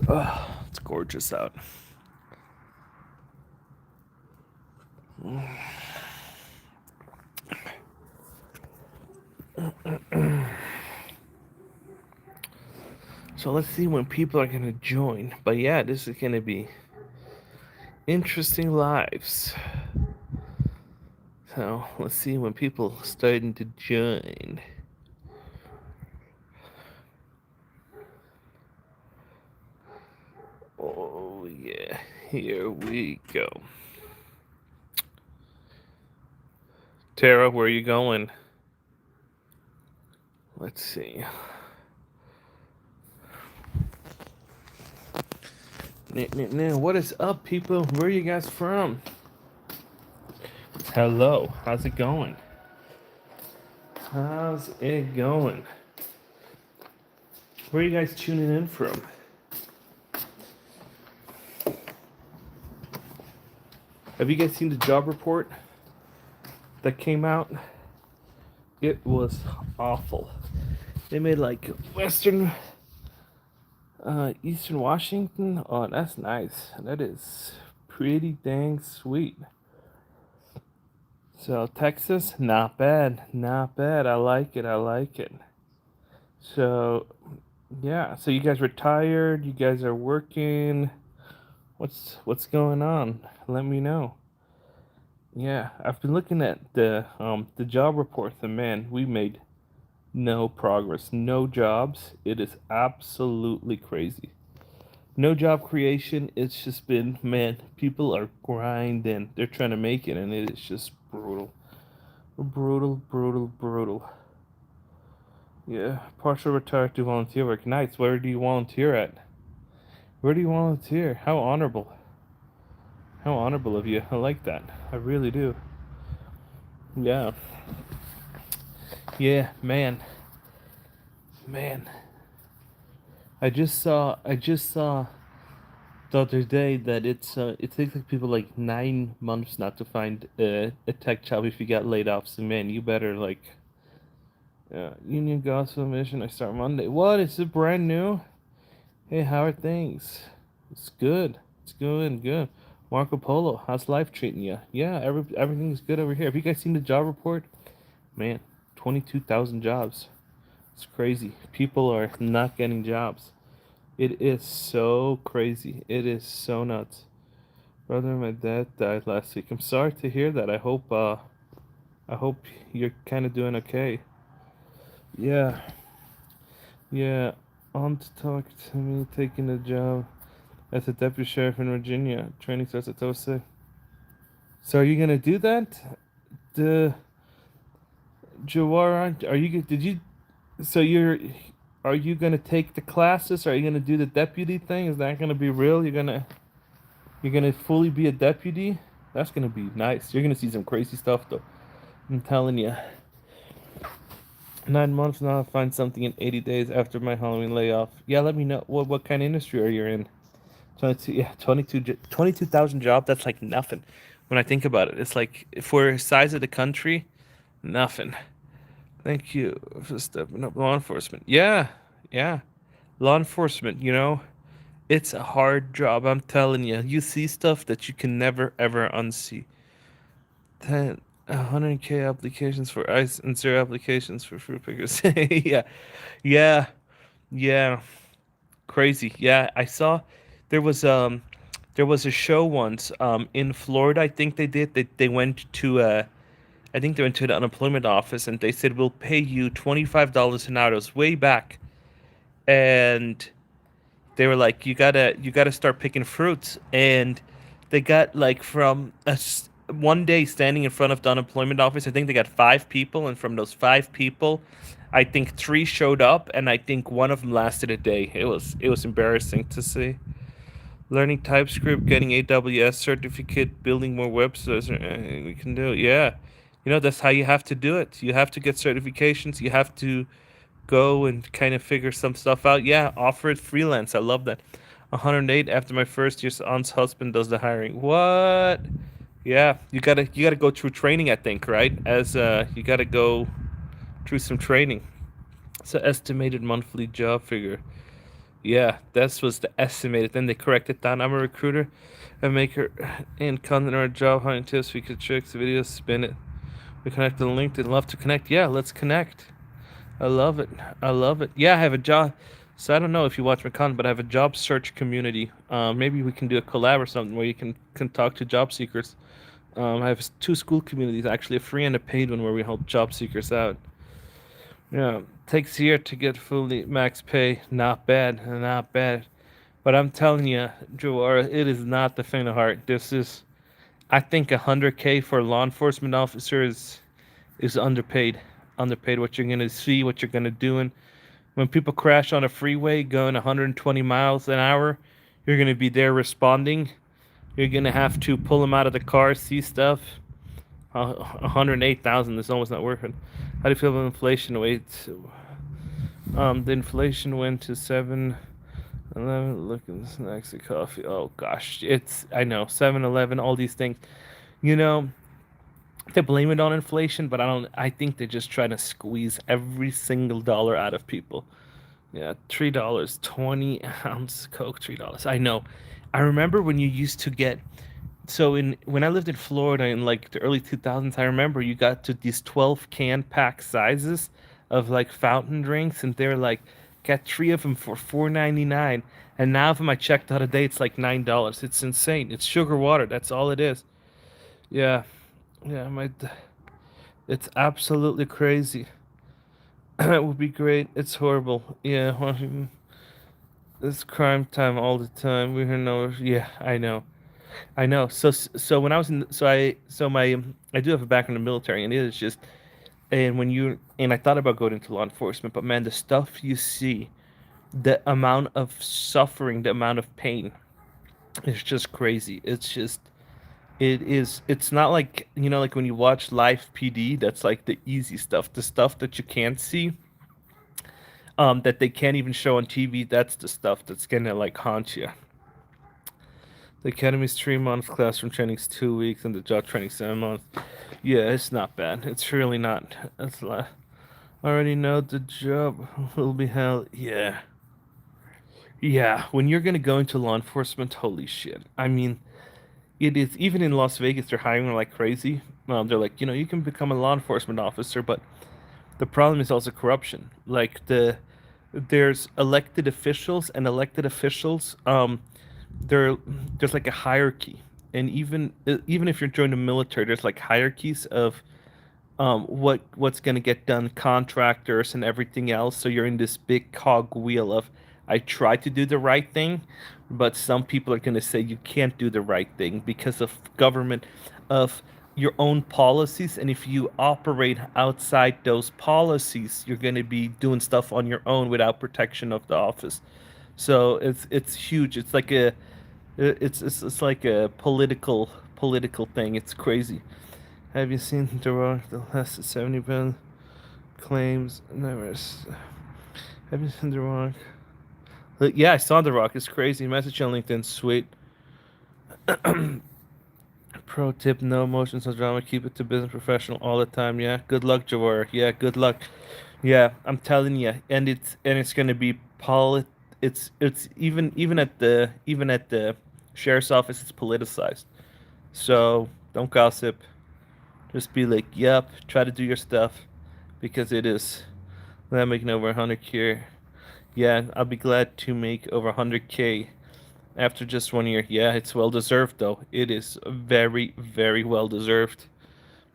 Oh, it's gorgeous out. So let's see when people are gonna join. But yeah, this is gonna be interesting lives. So let's see when people starting to join. Oh yeah, here we go. Tara, where are you going? Let's see. What is up, people? Where are you guys from? Hello, how's it going? How's it going? Where are you guys tuning in from? Have you guys seen the job report that came out? It was awful. They made like Eastern Washington. Oh, that's nice. That is pretty dang sweet. So Texas, not bad, not bad. I like it. I like it. So yeah. So you guys retired? You guys are working? What's going on? Let me know. Yeah, I've been looking at the job report. And man, we made no progress, no jobs. It is absolutely crazy. No job creation. It's just been, man, people are grinding. They're trying to make it, and it is just brutal. Brutal, brutal, brutal. Yeah, partial retired to volunteer work. Nice. Where do you volunteer at? Where do you volunteer? How honorable. How honorable of you. I like that. I really do. Yeah. Yeah, man. Man. I just saw the other day that it takes like people like 9 months now to find a tech job if you got laid off. So man, you better like Union Gospel Mission. I start Monday. What? Is it brand new? Hey, how are things? It's good. It's good. Good. Marco Polo, how's life treating you? Yeah, everything's good over here. Have you guys seen the job report? Man, 22,000 jobs. It's crazy. People are not getting jobs. It is so crazy. It is so nuts. Brother, my dad died last week. I'm sorry to hear that. I hope you're kind of doing okay. Yeah, yeah. On to talk to me taking a job as a deputy sheriff in Virginia. Training starts at Thursday. So are you gonna do that? The Jawara, are you? Did you? So you're? Are you gonna take the classes? Are you gonna do the deputy thing? Is that gonna be real? You're gonna fully be a deputy. That's gonna be nice. You're gonna see some crazy stuff though. I'm telling you. 9 months now. I'll find something in 80 days after my Halloween layoff. Yeah, let me know what kind of industry are you in. 22, yeah, 22,000 jobs. That's like nothing. When I think about it, it's like for the size of the country, nothing. Thank you for stepping up, law enforcement. Yeah, yeah, law enforcement. It's a hard job. I'm telling you. You see stuff that you can never ever unsee. 10, 100K applications for ice and 0 applications for fruit pickers. Yeah, yeah, yeah. Crazy. Yeah, I saw there was um there was a show once in Florida. I think they went to I think they went to the unemployment office and they said we'll pay you $25 an hour. It was way back, and they were like you gotta start picking fruits, and they got like from one day standing in front of the unemployment office. I think they got 5 people, and from those 5 people, I think 3 showed up, and I think one of them lasted a day. It was embarrassing to see. Learning TypeScript, getting AWS certificate, building more websites. We can do it. Yeah, that's how you have to do it. You have to get certifications. You have to go and kind of figure some stuff out. Yeah, offer it freelance. I love that. 108 after my first year's aunt's husband does the hiring. What? Yeah, you gotta go through training. I think, right? As you gotta go through some training. So estimated monthly job figure. Yeah, this was the estimated. Then they corrected down. I'm a recruiter and maker and content or job hunting tips. We could trick the videos, spin it. We connect on LinkedIn. Love to connect. Yeah, let's connect. I love it. I love it. Yeah, I have a job. So I don't know if you watch my content, but I have a job search community. Maybe we can do a collab or something where you can talk to job seekers. I have two school communities, actually, a free and a paid one, where we help job seekers out. Yeah, takes a year to get fully max pay. Not bad, not bad. But I'm telling you, Joara, it is not the faint of heart. This is, I think, 100K for a law enforcement officer is underpaid. Underpaid. What you're gonna see, what you're gonna do, and when people crash on a freeway going 120 miles an hour, you're gonna be there responding. You're gonna have to pull them out of the car, see stuff. 108,000 is almost not working. How do you feel about inflation? Wait, the inflation went to 7-11. Looking snacks and coffee. Oh gosh, it's I know 7-Eleven. All these things, you know, they blame it on inflation, but I don't. I think they're just trying to squeeze every single dollar out of people. Yeah, $3, 20 ounce Coke, $3. I know. I remember when you used to get so in when I lived in Florida in like the early 2000s, I remember you got to these 12 can pack sizes of like fountain drinks, and they're like got three of them for 4.99. And now, if I checked the other day, it's like $9. It's insane. It's sugar water. That's all it is. Yeah, yeah. It's absolutely crazy. It would be great. It's horrible. Yeah, it's crime time all the time. We hear no. Yeah, I know. I know. So when I was in so my I do have a background in the military, and it is just and when you and I thought about going into law enforcement, but man, the stuff you see, the amount of suffering, the amount of pain, is just crazy. It's not like like when you watch live PD, that's like the easy stuff, the stuff that you can't see, that they can't even show on TV. That's the stuff that's gonna like haunt you. The academy's 3 months, classroom training's 2 weeks, and the job training 7 months. Yeah, it's not bad. It's really not. That's a lot. Already know the job will be hell. Yeah. Yeah. When you're gonna go into law enforcement, holy shit. I mean, it is even in Las Vegas, they're hiring like crazy. They're like, you can become a law enforcement officer, but the problem is also corruption. Like there's elected officials, and elected officials there there's like a hierarchy, and even if you're joining the military, there's like hierarchies of what's going to get done, contractors and everything else. So you're in this big cog wheel of I try to do the right thing, but some people are going to say you can't do the right thing because of government, of your own policies, and if you operate outside those policies, you're going to be doing stuff on your own without protection of the office. So it's huge. It's like it's like a political thing. It's crazy. Have you seen The Rock? The last 70 pound claims never. Have you seen The Rock? Yeah, I saw The Rock. It's crazy. Message on LinkedIn. Sweet. Pro tip: no emotions, no drama. Keep it to business, professional all the time. Yeah. Good luck, Jawar. Yeah. Good luck. Yeah, I'm telling you, and it's gonna be It's even at the sheriff's office, it's politicized. So don't gossip. Just be like, yep, try to do your stuff because it is. I'm making over 100K. Yeah, I'll be glad to make over 100K after just 1 year. Yeah, it's well deserved though. It is very, very well deserved.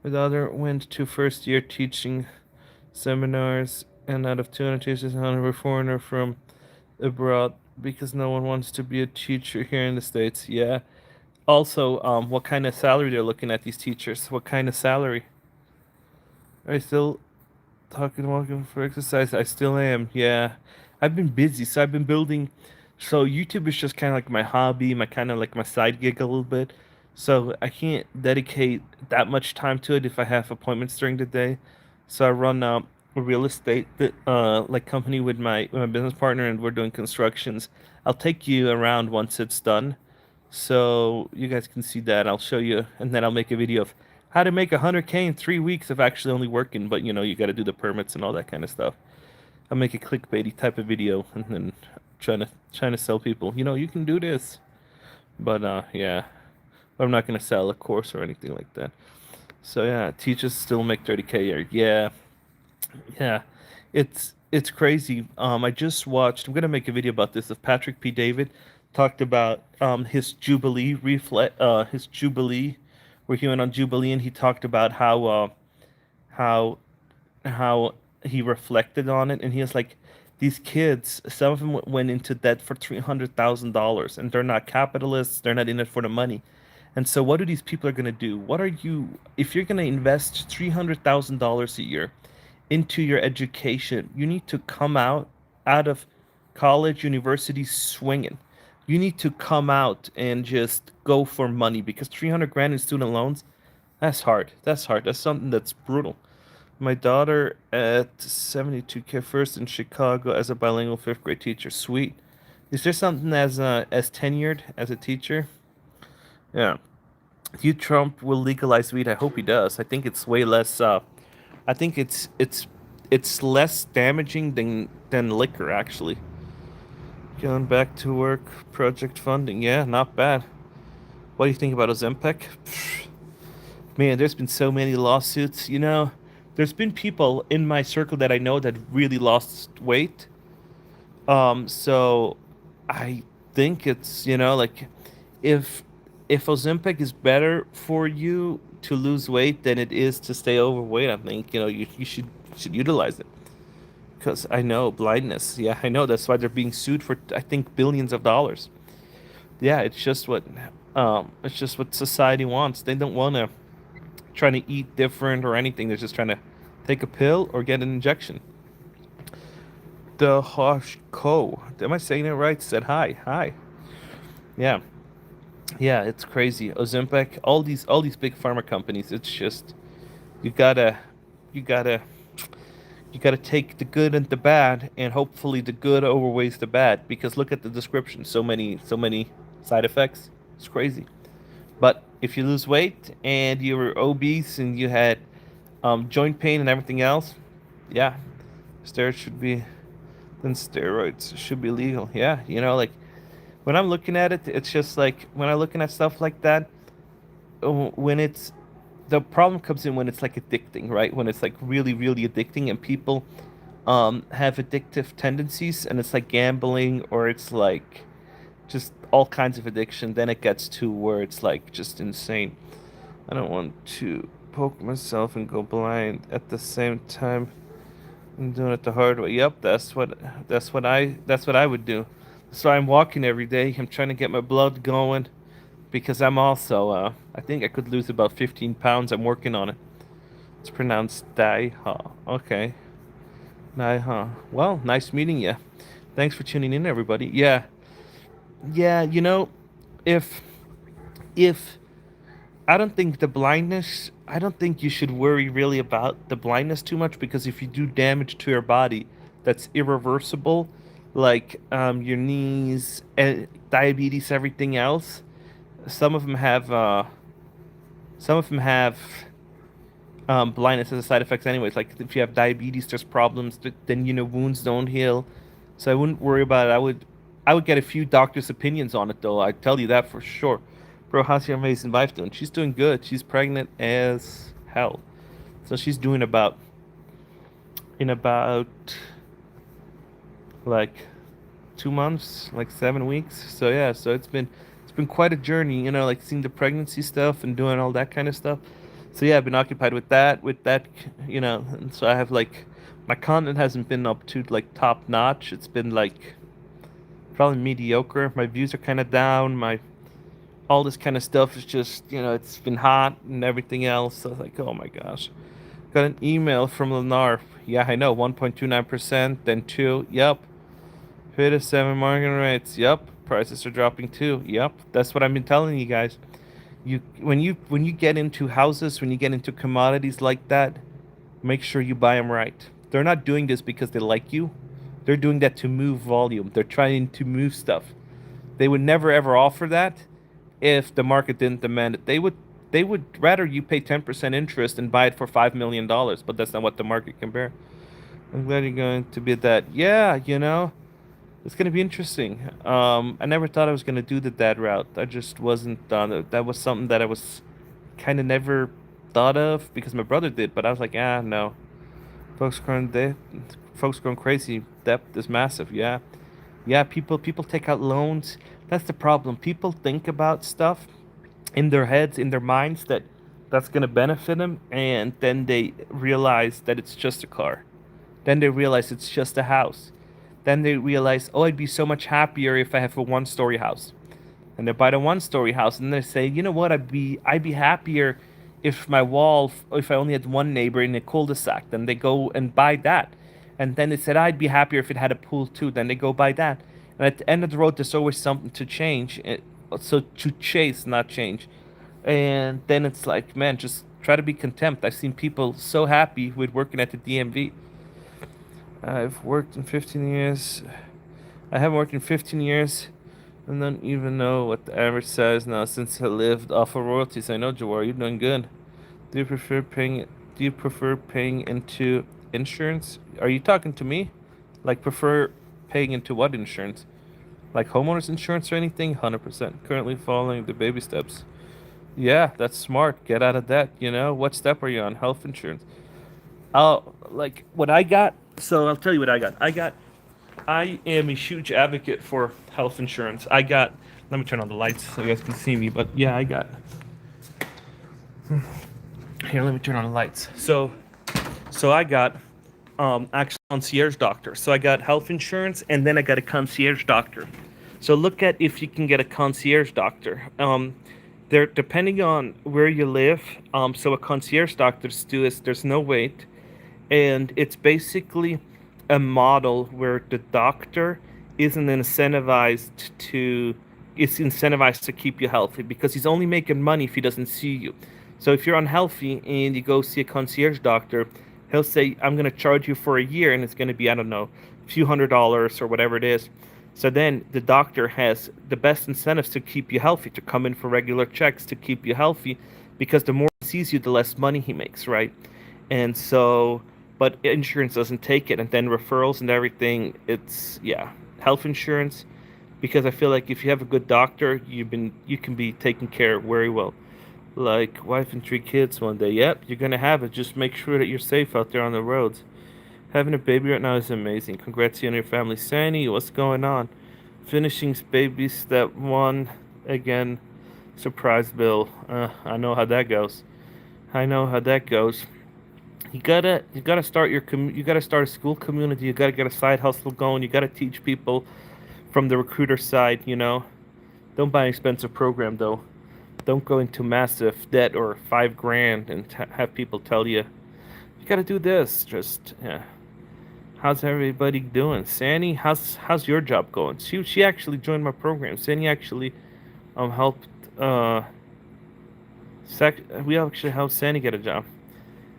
My daughter went to first year teaching seminars, and out of 200 teachers, 100 were foreigner from abroad because no one wants to be a teacher here in the States. Yeah. Also, what kind of salary they're looking at these teachers? What kind of salary? Are you still talking, walking for exercise? I still am. Yeah. I've been busy, so I've been building. So YouTube is just kind of like my hobby, my kind of like my side gig a little bit. So I can't dedicate that much time to it if I have appointments during the day. So I run a real estate like company with my business partner, and we're doing constructions. I'll take you around once it's done, so you guys can see that. I'll show you, and then I'll make a video of how to make 100K in 3 weeks of actually only working. But you got to do the permits and all that kind of stuff. I'll make a clickbaity type of video, and then trying to sell people. You can do this, but yeah, I'm not gonna sell a course or anything like that. So yeah, teachers still make 30K a year. Yeah, yeah, it's crazy. I just watched. I'm gonna make a video about this. If Patrick P. David talked about his Jubilee, where he went on Jubilee and he talked about how how he reflected on it, and he was like, these kids, some of them went into debt for $300,000, and they're not capitalists. They're not in it for the money. And so, what do these people are going to do? What are you, if you're going to invest $300,000 a year into your education, you need to come out of college, university swinging. You need to come out and just go for money, because 300 grand in student loans, that's hard. That's hard. That's something that's brutal. My daughter at 72K first in Chicago as a bilingual fifth grade teacher. Sweet. Is there something as tenured as a teacher? Yeah. Do you Trump will legalize weed? I hope he does. I think it's way less. I think it's less damaging than liquor actually. Going back to work, project funding. Yeah, not bad. What do you think about Ozempic? Man, there's been so many lawsuits. There's been people in my circle that I know that really lost weight. So I think it's, like, if Ozempic is better for you to lose weight than it is to stay overweight, I think, you should utilize it. Because I know blindness. Yeah, I know that's why they're being sued for, I think, billions of dollars. Yeah, it's just what society wants. They don't want to trying to eat different or anything. They're just trying to take a pill or get an injection. The Hoshko, am I saying it right? Said hi, hi. Yeah, yeah, it's crazy. Ozempic, all these big pharma companies. It's just you gotta, you gotta, you gotta take the good and the bad, and hopefully the good overweighs the bad. Because look at the description. So many side effects. It's crazy. But if you lose weight and you were obese and you had joint pain and everything else, yeah, steroids should be then steroids should be legal. Yeah, like when I'm looking at it, it's just like when I'm looking at stuff like that, when it's the problem comes in when it's like addicting, right? When it's like really, really addicting, and people have addictive tendencies, and it's like gambling, or it's like just all kinds of addiction. Then it gets to where it's like just insane. I don't want to poke myself and go blind at the same time. I'm doing it the hard way. Yep, that's what I would do. So I'm walking every day. I'm trying to get my blood going because I'm also I think I could lose about 15 pounds. I'm working on it. It's pronounced Daiha. Okay. Daiha. Well, nice meeting you. Thanks for tuning in, everybody. Yeah. Yeah, if if I don't think the blindness, I don't think you should worry really about the blindness too much, because if you do damage to your body that's irreversible, like your knees and diabetes, everything else, some of them have blindness as a side effect anyways. Like if you have diabetes, there's problems, then wounds don't heal. So I wouldn't worry about it. I would get a few doctors' opinions on it though. I tell you that for sure. Bro, how's your amazing wife doing? She's doing good. She's pregnant as hell. So she's doing about like 2 months, like 7 weeks. So yeah, so it's been quite a journey, like seeing the pregnancy stuff and doing all that kind of stuff. So yeah, I've been occupied with that, and so I have like my content hasn't been up to like top notch. It's been like probably mediocre. My views are kind of down. My all this kind of stuff is just, it's been hot and everything else. So I was like, oh my gosh. Got an email from Lennar. Yeah, I know, 1.29%, then 2. Yep. 57 market rates. Yep. Prices are dropping too. Yep. That's what I've been telling you guys. When you get into houses, when you get into commodities like that, make sure you buy them right. They're not doing this because they like you. They're doing that to move volume. They're trying to move stuff. They would never ever offer that if the market didn't demand it. They would rather you pay 10% interest and buy it for $5 million, but that's not what the market can bear. I'm glad you're going to be that. Yeah, It's gonna be interesting. I never thought I was gonna do the dad route. I just wasn't done. That was something that I was kind of never thought of because my brother did, but I was like, ah, no. Folks going they, folks going crazy. Debt is massive. Yeah, yeah. People take out loans. That's the problem. People think about stuff in their heads, in their minds that's gonna benefit them, and then they realize that it's just a car. Then they realize it's just a house. Then they realize, oh, I'd be so much happier if I have a one-story house. And they buy the one-story house, and they say, you know what, I'd be happier if I only had one neighbor in a cul-de-sac. Then they go and buy that. And then they said, I'd be happier if it had a pool too. Then they go buy that. And at the end of the road, there's always something to change. So to chase, not change. And then it's like, man, just try to be content. I've seen people so happy with working at the DMV. I've worked in 15 years. I haven't worked in 15 years and don't even know what the average size now since I lived off of royalties. I know, Jawar, you're doing good. Do you prefer paying do you prefer paying into insurance? Are you talking to me? Like prefer paying into what insurance? Like homeowners insurance or anything? 100%. Currently following the baby steps. Yeah, that's smart. Get out of debt, you know? What step are you on? Health insurance. Oh, like what I got. So I'll tell you what I got. I am a huge advocate for health insurance. Let me turn on the lights so you guys can see me. But yeah, I got. Here, let me turn on the lights. So I got actually concierge doctor. So I got health insurance and then I got a concierge doctor. So look at if you can get a concierge doctor. There, depending on where you live. So a concierge doctor's do is there's no wait, and it's basically a model where the doctor isn't incentivized to is incentivized to keep you healthy because he's only making money if he doesn't see you. So if you're unhealthy and you go see a concierge doctor, he'll say, I'm going to charge you for a year and it's going to be, I don't know, a few $100s or whatever it is. So then the doctor has the best incentives to keep you healthy, to come in for regular checks, to keep you healthy, because the more he sees you, the less money he makes, right? And so, but insurance doesn't take it. And then referrals and everything, it's, yeah, health insurance, because I feel like if you have a good doctor, you can be taken care of very well. Like wife and 3 kids one day. Yep, you're gonna have it. Just make sure that you're safe out there on the roads. Having a baby right now is amazing. Congrats to you and your family. Sandy, what's going on? Finishing baby step one again. Surprise Bill. I know how that goes. I know how that goes. You gotta start you gotta start a school community. You gotta get a side hustle going. You gotta teach people from the recruiter side. Don't buy an expensive program though. Don't go into massive debt or 5 grand and have people tell you you gotta do this. Just yeah. How's everybody doing? Sandy, how's your job going? She actually joined my program. Sandy actually helped we actually helped Sandy get a job.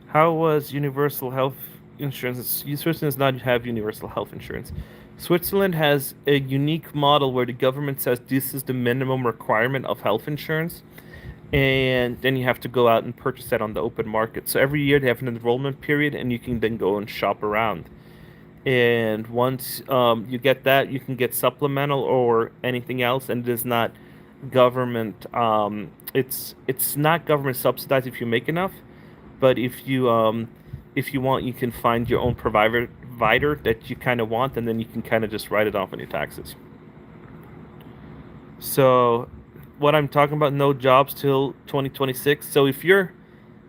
How was universal health insurance? Switzerland does not have universal health insurance. Switzerland has a unique model where the government says this is the minimum requirement of health insurance, and then you have to go out and purchase that on the open market. So every year they have an enrollment period, and you can then go and shop around. And once you get that, you can get supplemental or anything else, and it is not government. It's not government subsidized if you make enough, but if you want, you can find your own provider that you kind of want, and then you can kind of just write it off on your taxes. So, what I'm talking about, no jobs till 2026. So if you're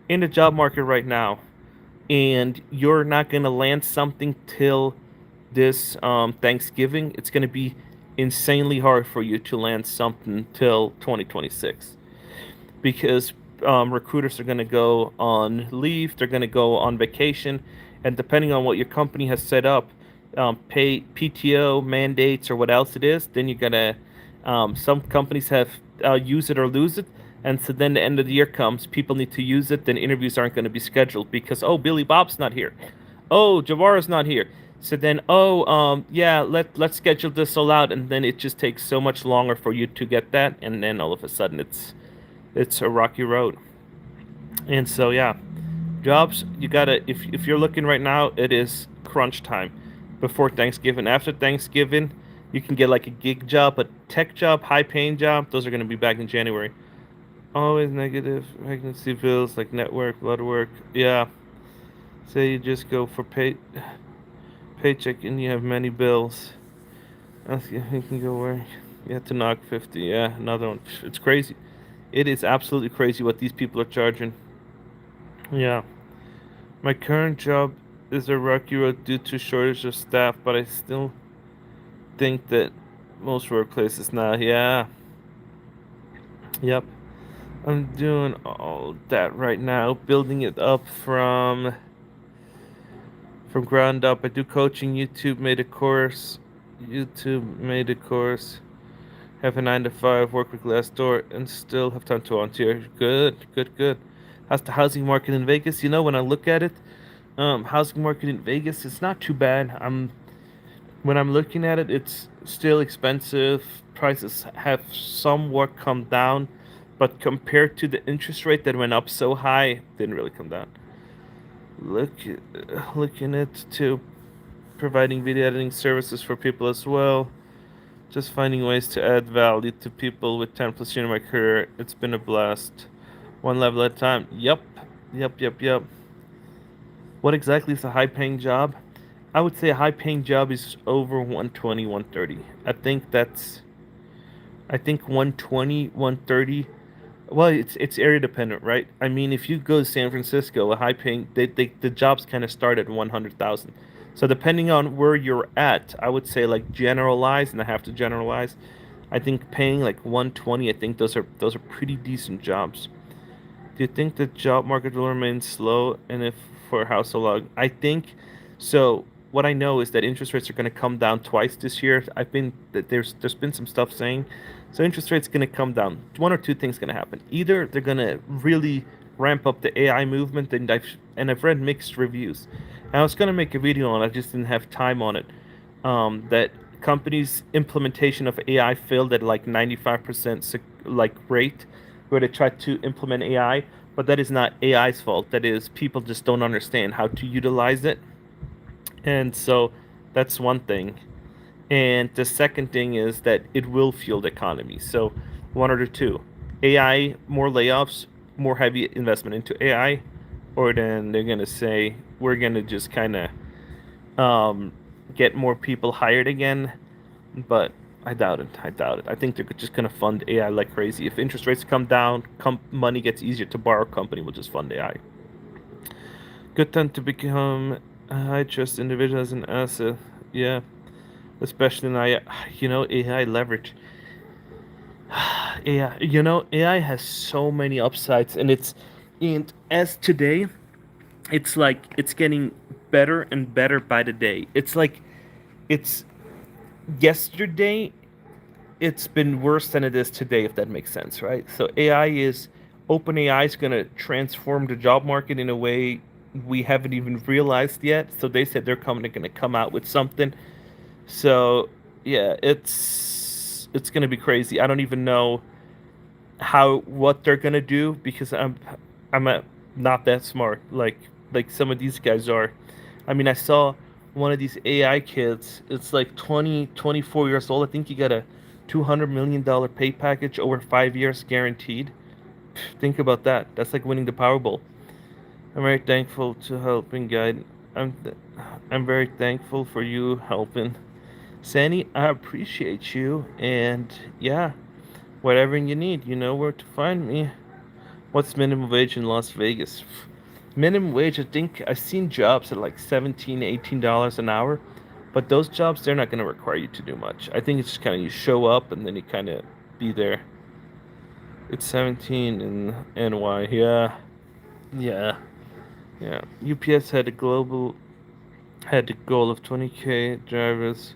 in the job market right now and you're not going to land something till this Thanksgiving, it's going to be insanely hard for you to land something till 2026 because recruiters are going to go on leave, they're going to go on vacation, and depending on what your company has set up, pay PTO mandates or what else it is, then you're going to some companies have use it or lose it. And so then the end of the year comes, people need to use it, then interviews aren't going to be scheduled because, oh, Billy Bob's not here. Oh, Javara's not here. So then, yeah, let's schedule this all out. And then it just takes so much longer for you to get that. And then all of a sudden it's a rocky road. And so, yeah, jobs, you got to, if you're looking right now, it is crunch time before Thanksgiving. After Thanksgiving, You can get like a gig job, but tech job, high paying job, those are going to be back in January. Always negative pregnancy bills like network, blood work. Yeah. Say you just go for paycheck and you have many bills. You can go where you have to knock 50. Yeah, another one. It's crazy. It is absolutely crazy what these people are charging. Yeah. My current job is a rocky road due to shortage of staff, but I still think that most workplaces now. Yeah. Yep. I'm doing all that right now, building it up from ground up. I do coaching. YouTube made a course. YouTube made a course. Have a 9 to 5, work with Glassdoor, and still have time to volunteer. Good, good, good. How's the housing market in Vegas? You know, when I look at it, housing market in Vegas, it's not too bad. When I'm looking at it, it's still expensive. Prices have somewhat come down, but compared to the interest rate that went up so high, didn't really come down. Looking at to providing video editing services for people as well. Just finding ways to add value to people with 10 plus years in my career. It's been a blast. One level at a time. Yep. What exactly is a high paying job? I would say a high paying job is over 120, 130. I think 120, 130. Well, it's area dependent, right? I mean, if you go to San Francisco, a high paying the jobs kind of start at 100,000. So depending on where you're at, I would say like generalize, and I have to generalize. I think paying like 120, I think those are pretty decent jobs. Do you think the job market will remain slow, and if for how so long? I think so. What I know is that interest rates are going to come down twice this year. There's been some stuff saying so interest rates going to come down. One or two things going to happen. Either they're going to really ramp up the AI movement, and I've read mixed reviews. And I was going to make a video on it, I just didn't have time on it. That companies' implementation of AI failed at like 95% like rate, where they tried to implement AI, but that is not AI's fault. That is people just don't understand how to utilize it, and so that's one thing. And the second thing is that it will fuel the economy. So one or the two, AI, more layoffs, more heavy investment into AI, or then they're gonna say we're gonna just kind of um, get more people hired again. But I doubt it. I doubt it. I think they're just gonna fund AI like crazy. If interest rates come down, money gets easier to borrow. Company will just fund AI. Good time to become a high trust individual as an asset. Yeah, especially in AI. AI leverage. AI. AI has so many upsides, and as today, it's like it's getting better and better by the day. It's like it's yesterday it's been worse than it is today, if that makes sense, right? So OpenAI is going to transform the job market in a way we haven't even realized yet. So they said they're going to come out with something. So yeah, it's going to be crazy. I don't even know what they're going to do because I'm not that smart like some of these guys are. I mean, I saw one of these AI kids. It's like 20, 24 years old. I think he got a $200 million pay package over 5 years guaranteed. Think about that. That's like winning the Powerball. I'm very thankful to help and guide. I'm th- I'm very thankful for you helping. Sandy, I appreciate you, and yeah, whatever you need, you know where to find me. What's minimum wage in Las Vegas? Minimum wage, I think I've seen jobs at like 17, $18 an hour, but those jobs, they're not going to require you to do much. I think it's just kind of you show up and then you kind of be there. It's 17 in NY. Yeah, yeah. UPS had a goal of 20K drivers.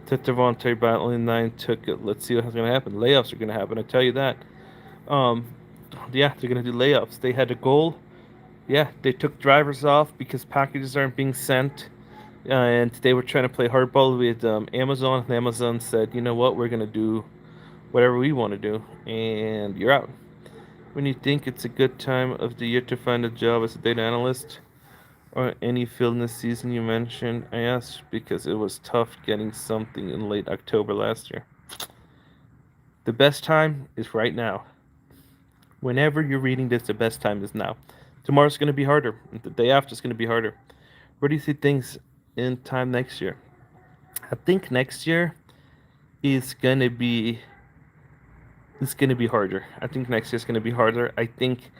Took the voluntary battle in 9, took it. Let's see what's going to happen. Layoffs are going to happen, I tell you that. Um, yeah, they're going to do layoffs. They had a goal. Yeah, they took drivers off because packages aren't being sent. And they were trying to play hardball with Amazon. And Amazon said, you know what, we're going to do whatever we want to do. And you're out. When you think it's a good time of the year to find a job as a data analyst, or any field in the season you mentioned? I asked because it was tough getting something in late October last year. The best time is right now. Whenever you're reading this, the best time is now. Tomorrow's going to be harder. The day after is going to be harder. Where do you see things in time next year? I think next year is going to be it's going to be harder. I think next year is going to be harder. I think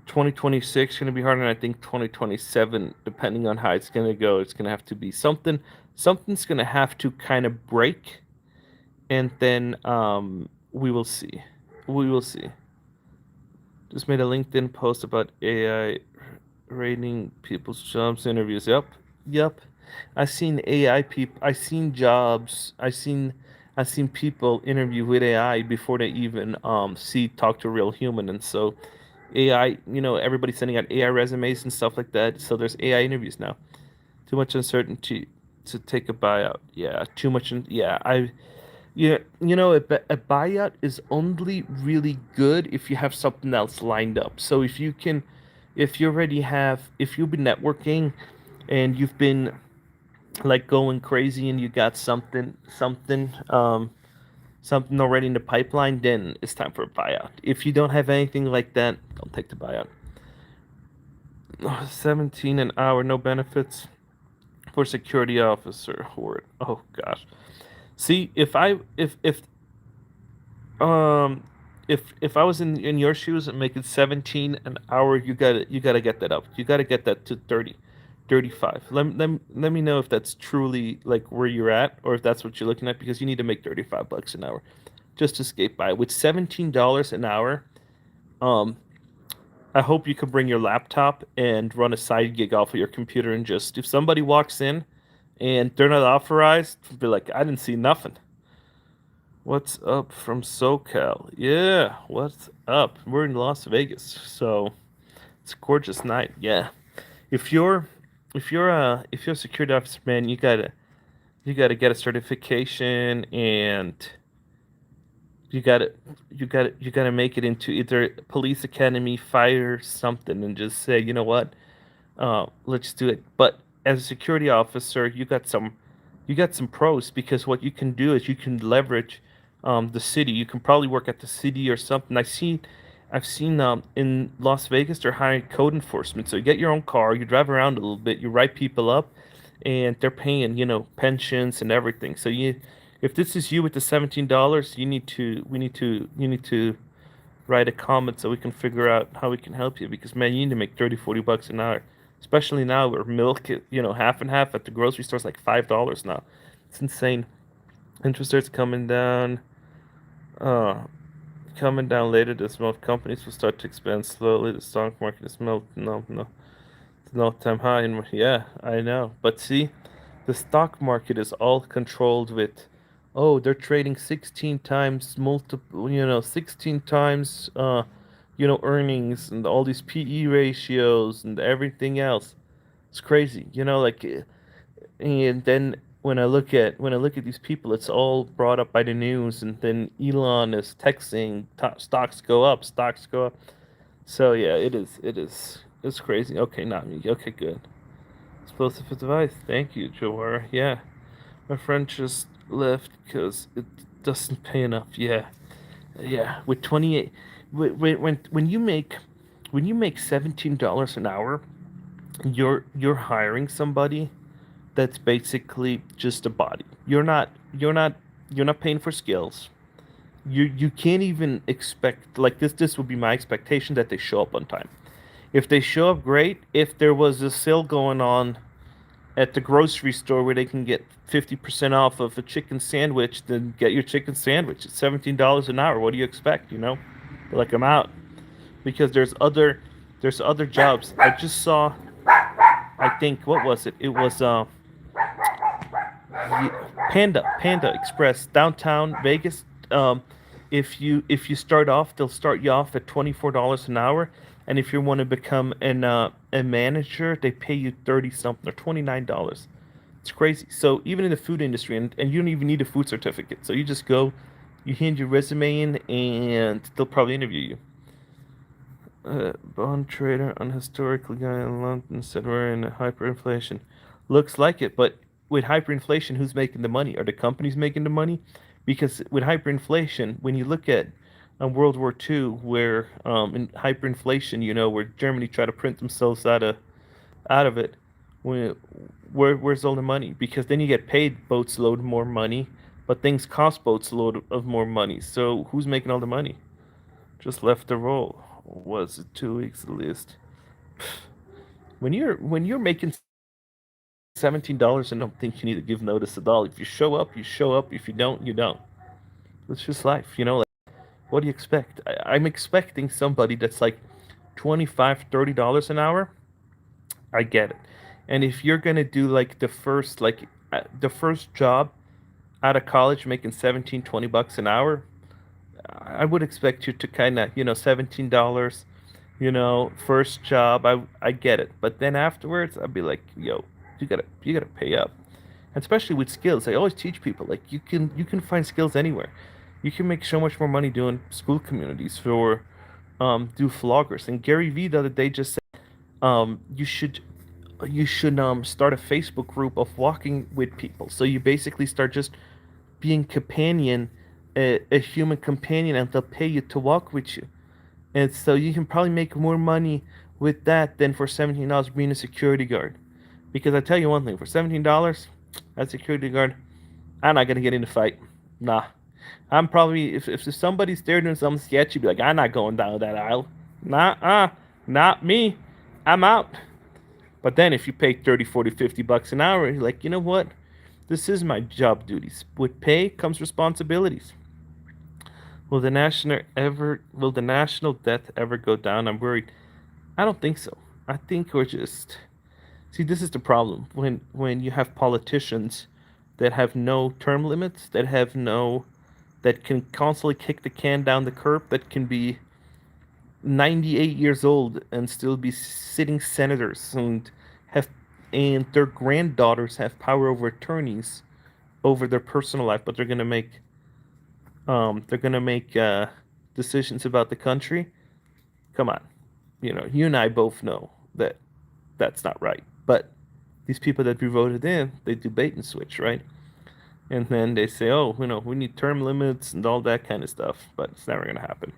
2026 is going to be harder, and I think 2027, depending on how it's going to go, it's going to have to be something. Something's going to have to kind of break, and then we will see. We will see. Just made a LinkedIn post about AI rating people's jobs interviews. Yep. I seen AI people. I seen jobs. I seen people interview with AI before they even see talk to a real human. And so AI, everybody's sending out AI resumes and stuff like that. So there's AI interviews now. Too much uncertainty to take a buyout. Yeah, too much. Yeah, a buyout is only really good if you have something else lined up. So if you already have, if you've been networking and you've been like going crazy and you got something already in the pipeline, then it's time for a buyout. If you don't have anything like that, don't take the buyout. 17 an hour, no benefits for security officer. Horde. Oh gosh. See, um if I was in your shoes and making 17 an hour, you gotta get that up. You gotta get that to 30, 35. Let me know if that's truly like where you're at, or if that's what you're looking at, because you need to make 35 bucks an hour just to skate by. With $17 an hour, um I hope you can bring your laptop and run a side gig off of your computer, and just, if somebody walks in and they're not authorized, be like, I didn't see nothing. What's up from SoCal? Yeah, what's up? We're in Las Vegas, so it's a gorgeous night. Yeah, if you're if you're a security officer, man, you gotta get a certification, and you gotta make it into either police academy, fire, something, and just say, you know what, let's do it. But as a security officer, you got some pros, because what you can do is you can leverage the city. You can probably work at the city or something. I've seen in Las Vegas they're hiring code enforcement. So you get your own car, you drive around a little bit, you write people up, and they're paying pensions and everything. So if this is you with the $17, you need to write a comment so we can figure out how we can help you, because man, you need to make 30, 40 bucks an hour, especially now where milk, half and half at the grocery store is like $5 now. It's insane. Interest rates uh coming down later this month. Companies will start to expand slowly. The stock market is no, it's an all-time high. And yeah, I know, but see, the stock market is all controlled with, oh, they're trading 16 times multiple, 16 times earnings, and all these PE ratios and everything else. It's crazy, like, and then when I look at these people, it's all brought up by the news, and then Elon is texting, stocks go up, stocks go up. So yeah, it's crazy. Okay, not me. Okay, good. Explosive advice. Thank you, Jawara. Yeah, my friend just left because it doesn't pay enough. Yeah, yeah. With 28, when you make $17 an hour, you're hiring somebody that's basically just a body. You're not paying for skills. You can't even expect, like, this would be my expectation, that they show up on time. If they show up, great. If there was a sale going on at the grocery store where they can get 50% off of a chicken sandwich, then get your chicken sandwich. It's $17 an hour. What do you expect? Like, I'm out, because there's other jobs. I just saw. I think, what was it? It was Panda Express, downtown Vegas. If you start off, they'll start you off at $24 an hour, and if you want to become a manager, they pay you 30 something or $29. It's crazy. So even in the food industry, and you don't even need a food certificate. So you just go, you hand your resume in, and they'll probably interview you. bond trader on historical guy in London said we're in a hyperinflation. Looks like it, but with hyperinflation, who's making the money? Are the companies making the money? Because with hyperinflation, when you look at World War II, where in hyperinflation, where Germany tried to print themselves out of it, when, where's all the money? Because then you get paid boats load more money, but things cost boats load of more money. So who's making all the money? Just left the roll. Was it 2 weeks at least? When you're making $17, I don't think you need to give notice at all. If you show up, you show up. If you don't, you don't. It's just life. Like, what do you expect? I'm expecting somebody that's like $25, $30 an hour. I get it. And if you're gonna do like the first job out of college making 17, $20 an hour, I would expect you to kind of, $17, first job. I get it. But then afterwards, I'd be like, yo, you gotta pay up. And especially with skills. I always teach people like you can find skills anywhere. You can make so much more money doing school communities or do vloggers. And Gary Vee the other day just said you should start a Facebook group of walking with people. So you basically start just being companion, a human companion, and they'll pay you to walk with you. And so you can probably make more money with that than for $17 being a security guard. Because I tell you one thing, for $17, that security guard, I'm not gonna get in a fight. Nah. I'm probably if somebody's there doing something sketchy, be like, I'm not going down that aisle. Nah, not me. I'm out. But then if you pay 30, 40, $50 an hour, you're like, you know what? This is my job duties. With pay comes responsibilities. Will the national debt ever go down? I'm worried. I don't think so. I think we're just see, this is the problem when you have politicians that have no term limits, that can constantly kick the can down the curb, that can be 98 years old and still be sitting senators have and their granddaughters have power over attorneys over their personal life, but they're gonna make decisions about the country. Come on, you and I both know that that's not right. But these people that we voted in, they do bait and switch, right? And then they say, oh, we need term limits and all that kind of stuff, but it's never gonna happen.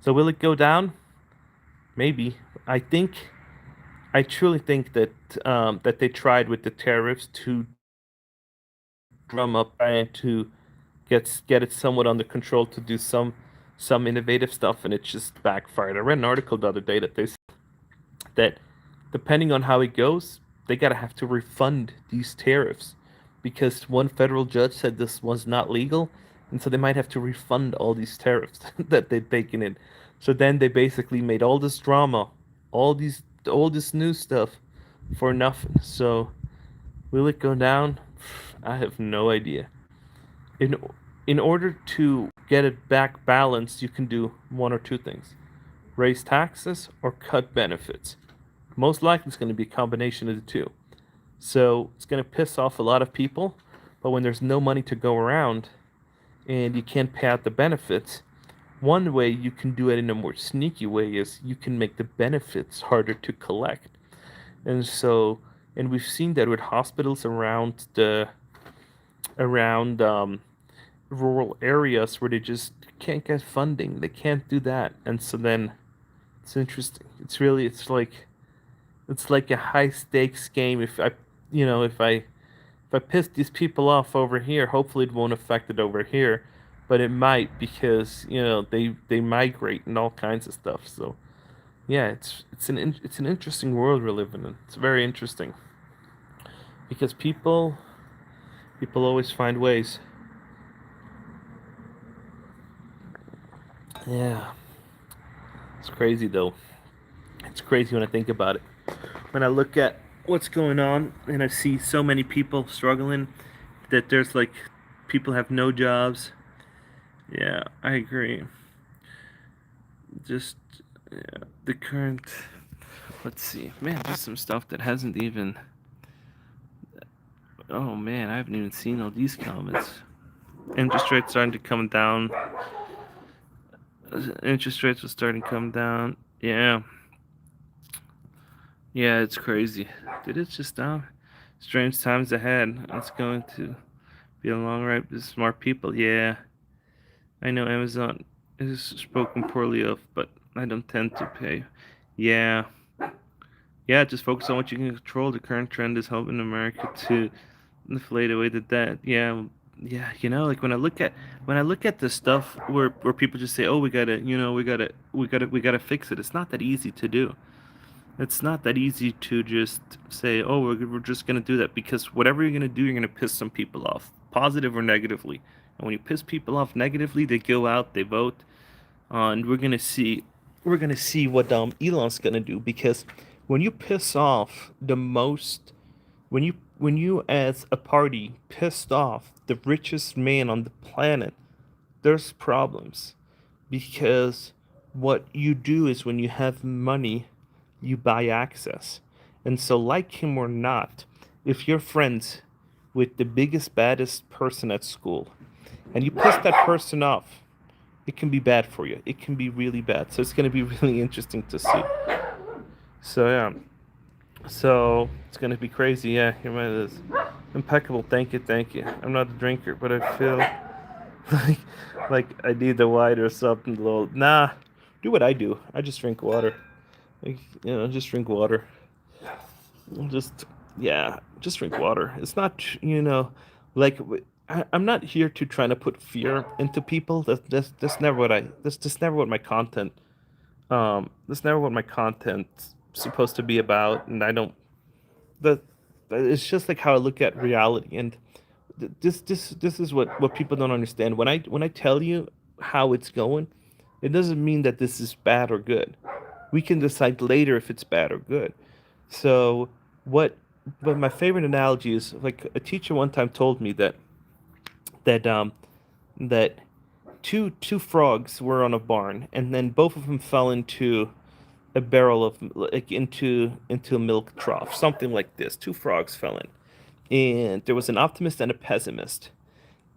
So will it go down? Maybe. I truly think that they tried with the tariffs to drum up and to get it somewhat under control to do some innovative stuff, and it just backfired. I read an article the other day that they said that depending on how it goes, they gotta have to refund these tariffs because one federal judge said this was not legal, and so they might have to refund all these tariffs that they've taken in. So then they basically made all this drama, all this new stuff for nothing. So will it go down? I have no idea. In in order to get it back balanced, you can do one or two things: raise taxes or cut benefits. Most likely, it's going to be a combination of the two. So it's going to piss off a lot of people, but when there's no money to go around and you can't pay out the benefits, one way you can do it in a more sneaky way is you can make the benefits harder to collect. And so, and we've seen that with hospitals around rural areas where they just can't get funding. They can't do that. And so then it's interesting. It's like a high stakes game. If I piss these people off over here, hopefully it won't affect it over here, but it might because they migrate and all kinds of stuff. So yeah, it's an interesting world we're living in. It's very interesting because people always find ways. Yeah, it's crazy though. It's crazy when I think about it. When I look at what's going on and I see so many people struggling, that there's like people have no jobs. Yeah, I agree. Just yeah, the current. Let's see, man. There's some stuff that hasn't even. Oh man, I haven't even seen all these comments. Interest rates starting to come down. interest rates will starting to come down. Yeah, yeah, it's crazy. Did it just down? Strange times ahead. It's going to be a long ride with smart people. Yeah, I know Amazon is spoken poorly of, but I don't tend to pay. Yeah, yeah, just focus on what you can control. The current trend is helping America to inflate away the debt. Yeah, yeah. Like when I look at the stuff where people just say, "Oh, we gotta, we gotta fix it." It's not that easy to do. It's not that easy to just say, "Oh, we're just gonna do that," because whatever you're gonna do, you're gonna piss some people off, positive or negatively. And when you piss people off negatively, they go out, they vote, and we're gonna see what Elon's gonna do, because when you piss off the most, when you as a party pissed off the richest man on the planet, there's problems, because what you do is when you have money, you buy access. And so, like him or not, if you're friends with the biggest, baddest person at school and you piss that person off, it can be bad for you. It can be really bad. So, it's going to be really interesting to see. So, yeah. So, it's going to be crazy. Yeah, here it is. Impeccable. Thank you. Thank you. I'm not a drinker, but I feel like I need the white or something. Little nah. Do what I do. I just drink water. Like, just drink water. Just yeah, just drink water. It's not like I'm not here to try to put fear into people. That's never what I. That's just never what my content. That's never what my content's supposed to be about. And I don't. That it's just like how I look at reality. And this is what people don't understand. When I tell you how it's going, it doesn't mean that this is bad or good. We can decide later if it's bad or good. So what? But my favorite analogy is, like, a teacher one time told me that that two frogs were on a barn, and then both of them fell into a barrel of, like, into a milk trough, something like this. Two frogs fell in, and there was an optimist and a pessimist.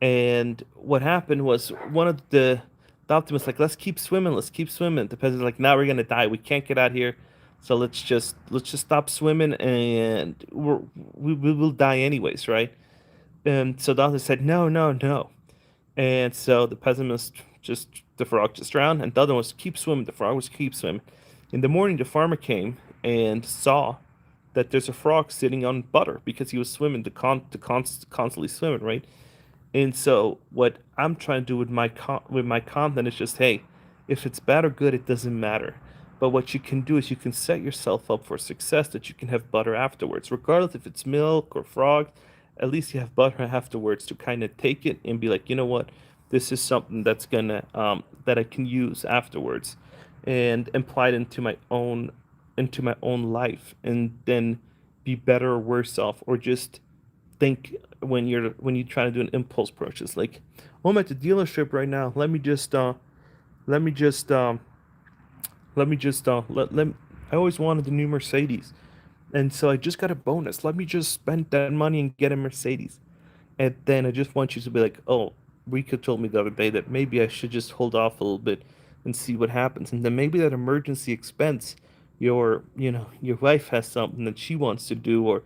And what happened was, one of the optimist, like, let's keep swimming, let's keep swimming. The peasant's like, now we're gonna die, we can't get out here, so let's just stop swimming, and we will die anyways, right? And so the optimist said, no, no, no. And so the frog just drowned, and the other one was keep swimming. The frog was keep swimming. In the morning, the farmer came and saw that there's a frog sitting on butter, because he was swimming, constantly swimming, right? And so what I'm trying to do with my content is just, hey, if it's bad or good, it doesn't matter. But what you can do is you can set yourself up for success, that you can have butter afterwards, regardless if it's milk or frog. At least you have butter afterwards to kind of take it and be like, you know what, this is something that I can use afterwards, and apply it into my own life, and then be better or worse off, or just think, when you try to do an impulse purchase, like, oh, I'm at the dealership right now. Let me just let me just let I always wanted the new Mercedes, and so I just got a bonus. Let me just spend that money and get a Mercedes. And then I just want you to be like, oh, Rika told me the other day that maybe I should just hold off a little bit and see what happens. And then maybe that emergency expense, your wife has something that she wants to do, or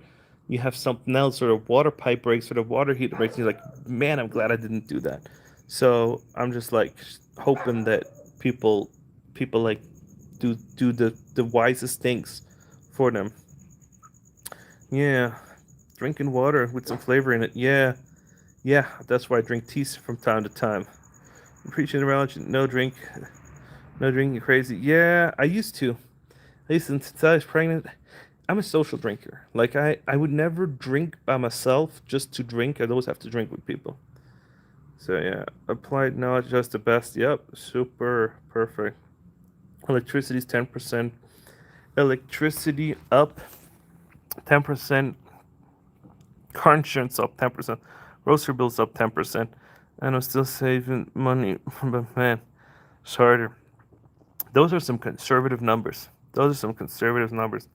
you have something else, or a water pipe breaks, or the water heater breaks. And you're like, man, I'm glad I didn't do that. So I'm just like hoping that people like do the wisest things for them. Yeah, drinking water with some flavor in it. Yeah, yeah, that's why I drink tea from time to time. I'm preaching around, no drink, no drinking crazy. Yeah, I used to. I used to, since I was pregnant. I'm a social drinker. Like, I would never drink by myself just to drink. I'd always have to drink with people. So yeah, applied knowledge, just the best. Yep, super perfect. Electricity's 10%. Electricity up 10%. Car insurance up 10%. Grocery bills up 10%. And I'm still saving money. But man, it's harder. Those are some conservative numbers. Those are some conservative numbers.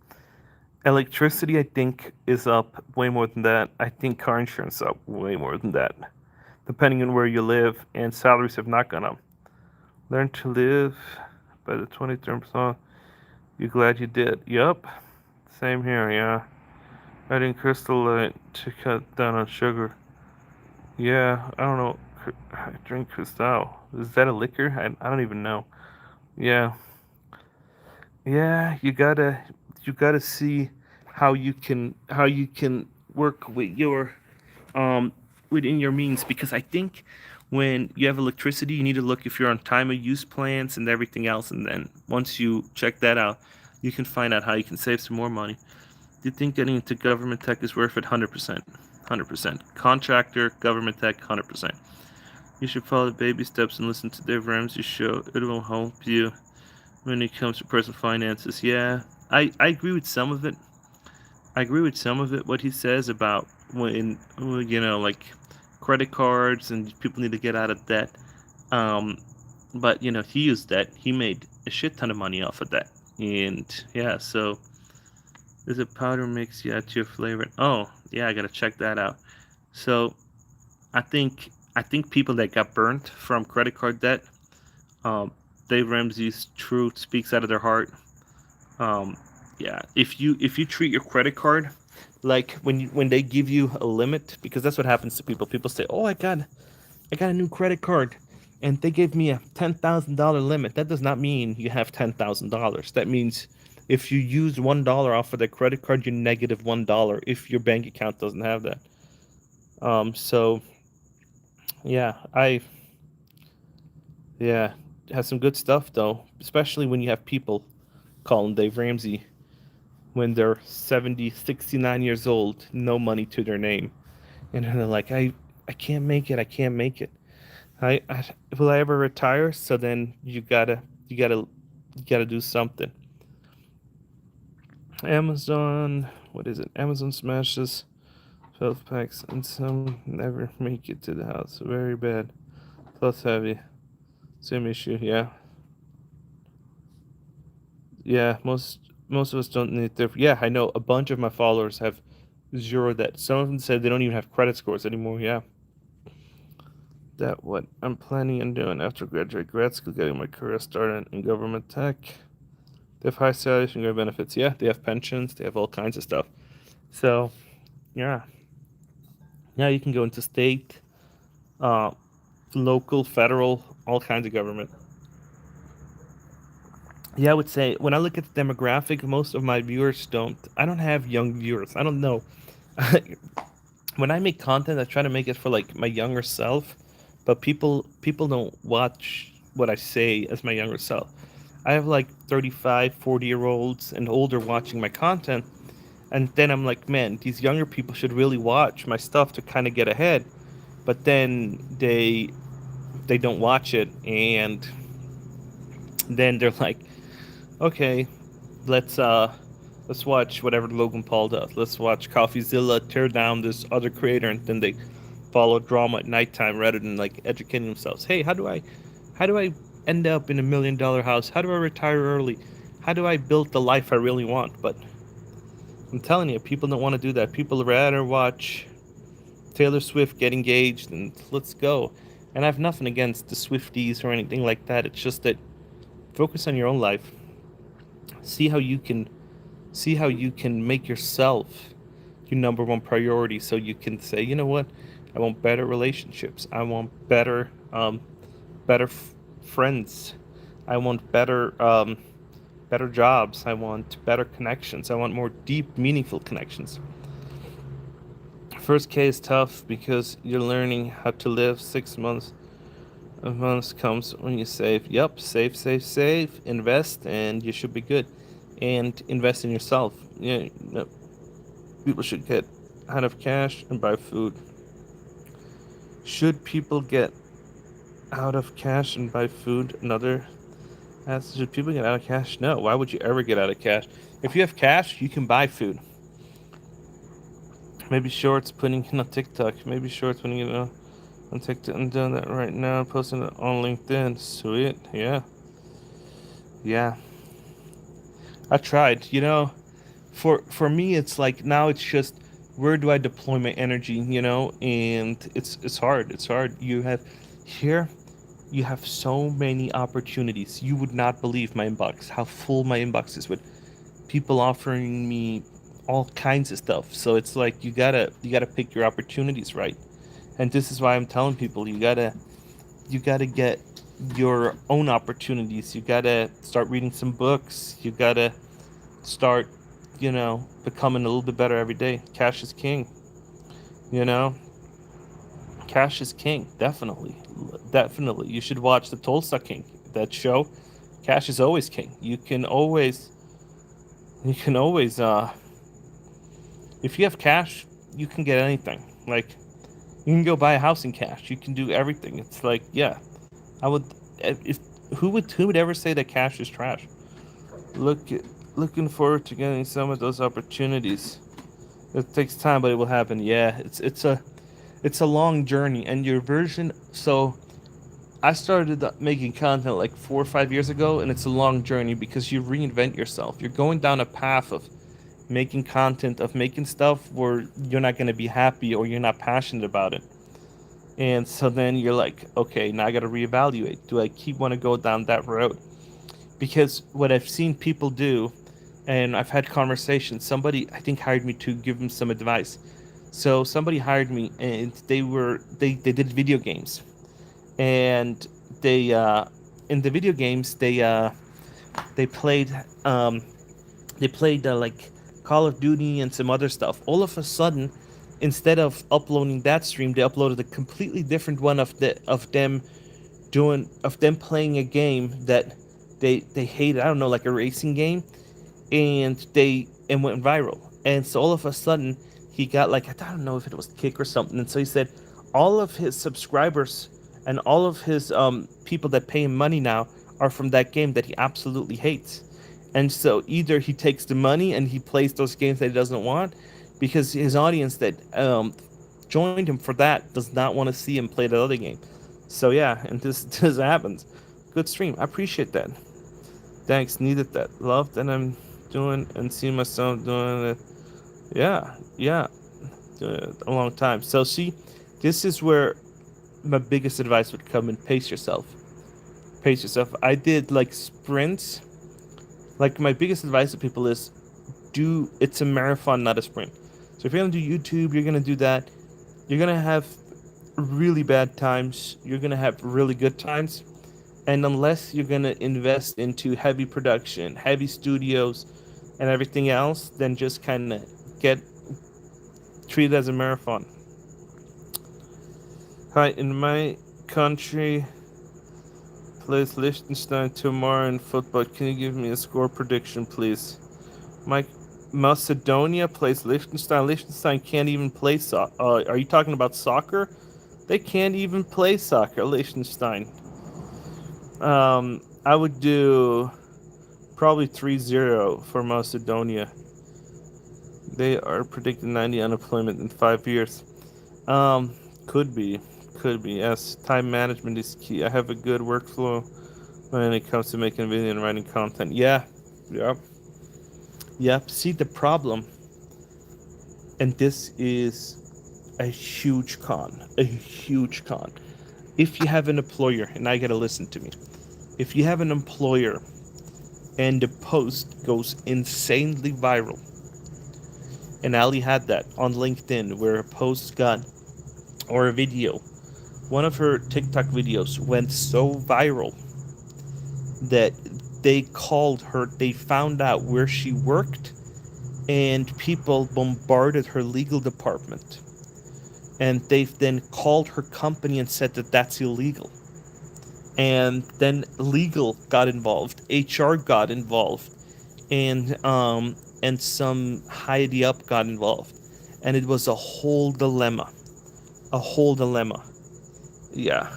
Electricity, I think, is up way more than that. I think car insurance is up way more than that, depending on where you live. And salaries have not gone up. Learn to live by the 23rd song. You glad you did? Yup. Same here, yeah. Adding crystal light to cut down on sugar. Yeah, I don't know. I drink Cristal. Is that a liquor? I don't even know. Yeah, yeah. You gotta see how you can work with your um within your means, because I think when you have electricity, you need to look if you're on time of use plans and everything else, and then once you check that out, you can find out how you can save some more money. Do you think getting into government tech is worth it? 100%. 100%. Contractor, government tech, 100%. You should follow the baby steps and listen to Dave Ramsey show. It will help you when it comes to personal finances. Yeah, I agree with some of it. I agree with some of it, what he says about when, like credit cards and people need to get out of debt. Um, but, he used that. He made a shit ton of money off of that. And yeah, so there's a powder mix, yeah, to your flavor. Oh, yeah, I gotta check that out. So I think people that got burnt from credit card debt, um, Dave Ramsey's truth speaks out of their heart. Um, yeah, if you treat your credit card like when they give you a limit, because that's what happens to people. People say, "Oh, I got a new credit card, and they gave me a $10,000 limit." That does not mean you have $10,000. That means if you use $1 off of the credit card, you're negative $1 if your bank account doesn't have that. So yeah, yeah, has some good stuff though, especially when you have people calling Dave Ramsey when they're 70, 69 years old, no money to their name, and they're like, I can't make it, I can't make it. I will I ever retire? So then you gotta do something. Amazon, what is it? Amazon smashes 12 packs and some never make it to the house. Very bad. Plus heavy. Same issue, yeah. Yeah, most of us don't need their. Yeah, I know a bunch of my followers have zero debt. Some of them said they don't even have credit scores anymore. Yeah, that what I'm planning on doing after graduate grad school, getting my career started in government tech. They have high salaries and great benefits. Yeah, they have pensions. They have all kinds of stuff. So yeah, yeah, you can go into state, uh, local, federal, all kinds of government. Yeah, I would say when I look at the demographic, most of my viewers don't. I don't have young viewers. I don't know. When I make content, I try to make it for like my younger self, but people don't watch what I say as my younger self. I have like 35, 40 year olds and older watching my content, and then I'm like, man, these younger people should really watch my stuff to kind of get ahead. But then they don't watch it, and then they're like, okay, let's uh let's watch whatever Logan Paul does. Let's watch CoffeeZilla tear down this other creator, and then they follow drama at nighttime rather than like educating themselves. Hey, how do I end up in $1 million house? How do I retire early? How do I build the life I really want? But I'm telling you, people don't want to do that. People rather watch Taylor Swift get engaged and let's go. And I have nothing against the Swifties or anything like that. It's just that focus on your own life. See how you can make yourself your number one priority, so you can say, you know what, I want better relationships, I want better friends, I want better jobs, I want better connections, I want more deep meaningful connections. First K is tough because you're learning how to live. 6 months of months comes when you save. Yep, save, invest, and you should be good. And invest in yourself. Yeah, no, people should get out of cash and buy food. Should people get out of cash and buy food? Another ask, should people get out of cash? No. Why would you ever get out of cash? If you have cash, you can buy food. Maybe shorts putting in on TikTok. Maybe shorts putting it on TikTok. I'm doing that right now. Posting it on LinkedIn. Sweet. Yeah. Yeah. I tried. For me, it's like now it's just where do I deploy my energy? And it's hard. It's hard. You have here. You have so many opportunities. You would not believe my inbox, how full my inbox is with people offering me all kinds of stuff. So it's like you gotta pick your opportunities right. And this is why I'm telling people you gotta get your own opportunities. You gotta start reading some books. You gotta start, becoming a little bit better every day. Cash is king. You know, cash is king. Definitely, definitely. You should watch the Tulsa King. That show. Cash is always king. You can always, if you have cash, you can get anything. Like, you can go buy a house in cash. You can do everything. It's like, yeah, I would. If who would ever say that cash is trash? Look, looking forward to getting some of those opportunities. It takes time, but it will happen. Yeah, it's a long journey, and your version. So I started making content like 4 or 5 years ago, and it's a long journey because you reinvent yourself. You're going down a path of making content, of making stuff where you're not going to be happy or you're not passionate about it. And so then you're like, okay, now I got to reevaluate. Do I keep want to go down that road? Because what I've seen people do, and I've had conversations. Somebody I think hired me to give them some advice. So somebody hired me, and they did video games, and they in the video games they played um, like Call of Duty and some other stuff. All of a sudden, instead of uploading that stream, they uploaded a completely different one of them playing a game that they hated. I don't know, like a racing game, and went viral. And so all of a sudden, he got like, I don't know if it was Kick or something. And so he said all of his subscribers and all of his people that pay him money now are from that game that he absolutely hates. And so either he takes the money and he plays those games that he doesn't want, because his audience that joined him for that does not want to see him play the other game. So yeah, and this this happens. Good stream. I appreciate that. Thanks. Needed that. Love that I'm doing and see myself doing it. Yeah, yeah, doing it a long time. So see, this is where my biggest advice would come in: pace yourself. Pace yourself. I did like sprints. Like, my biggest advice to people is do it's a marathon, not a sprint. So if you're gonna do YouTube, you're gonna do that. You're gonna have really bad times. You're gonna have really good times. And unless you're gonna invest into heavy production, heavy studios, and everything else, then just kind of get treated as a marathon. Hi, in my country plays Liechtenstein tomorrow in football. Can you give me a score prediction, please? My Macedonia plays Liechtenstein. Liechtenstein can't even play soccer. Are you talking about soccer? They can't even play soccer, Liechtenstein. I would do probably 3-0 for Macedonia. They are predicting 90 unemployment in 5 years. Um, could be, Yes, time management is key. I have a good workflow when it comes to making video and writing content. Yeah, yep, yep. See the problem, and this is a huge con. A huge con. If you have an employer, and I gotta listen to me. If you have an employer and the post goes insanely viral, and Ali had that on LinkedIn where a post got, or a video, one of her TikTok videos went so viral that they found out where she worked, and people bombarded her legal department. And they then called her company and said that that's illegal. And then legal got involved, HR got involved, and some high up got involved, and it was a whole dilemma, a whole dilemma. Yeah,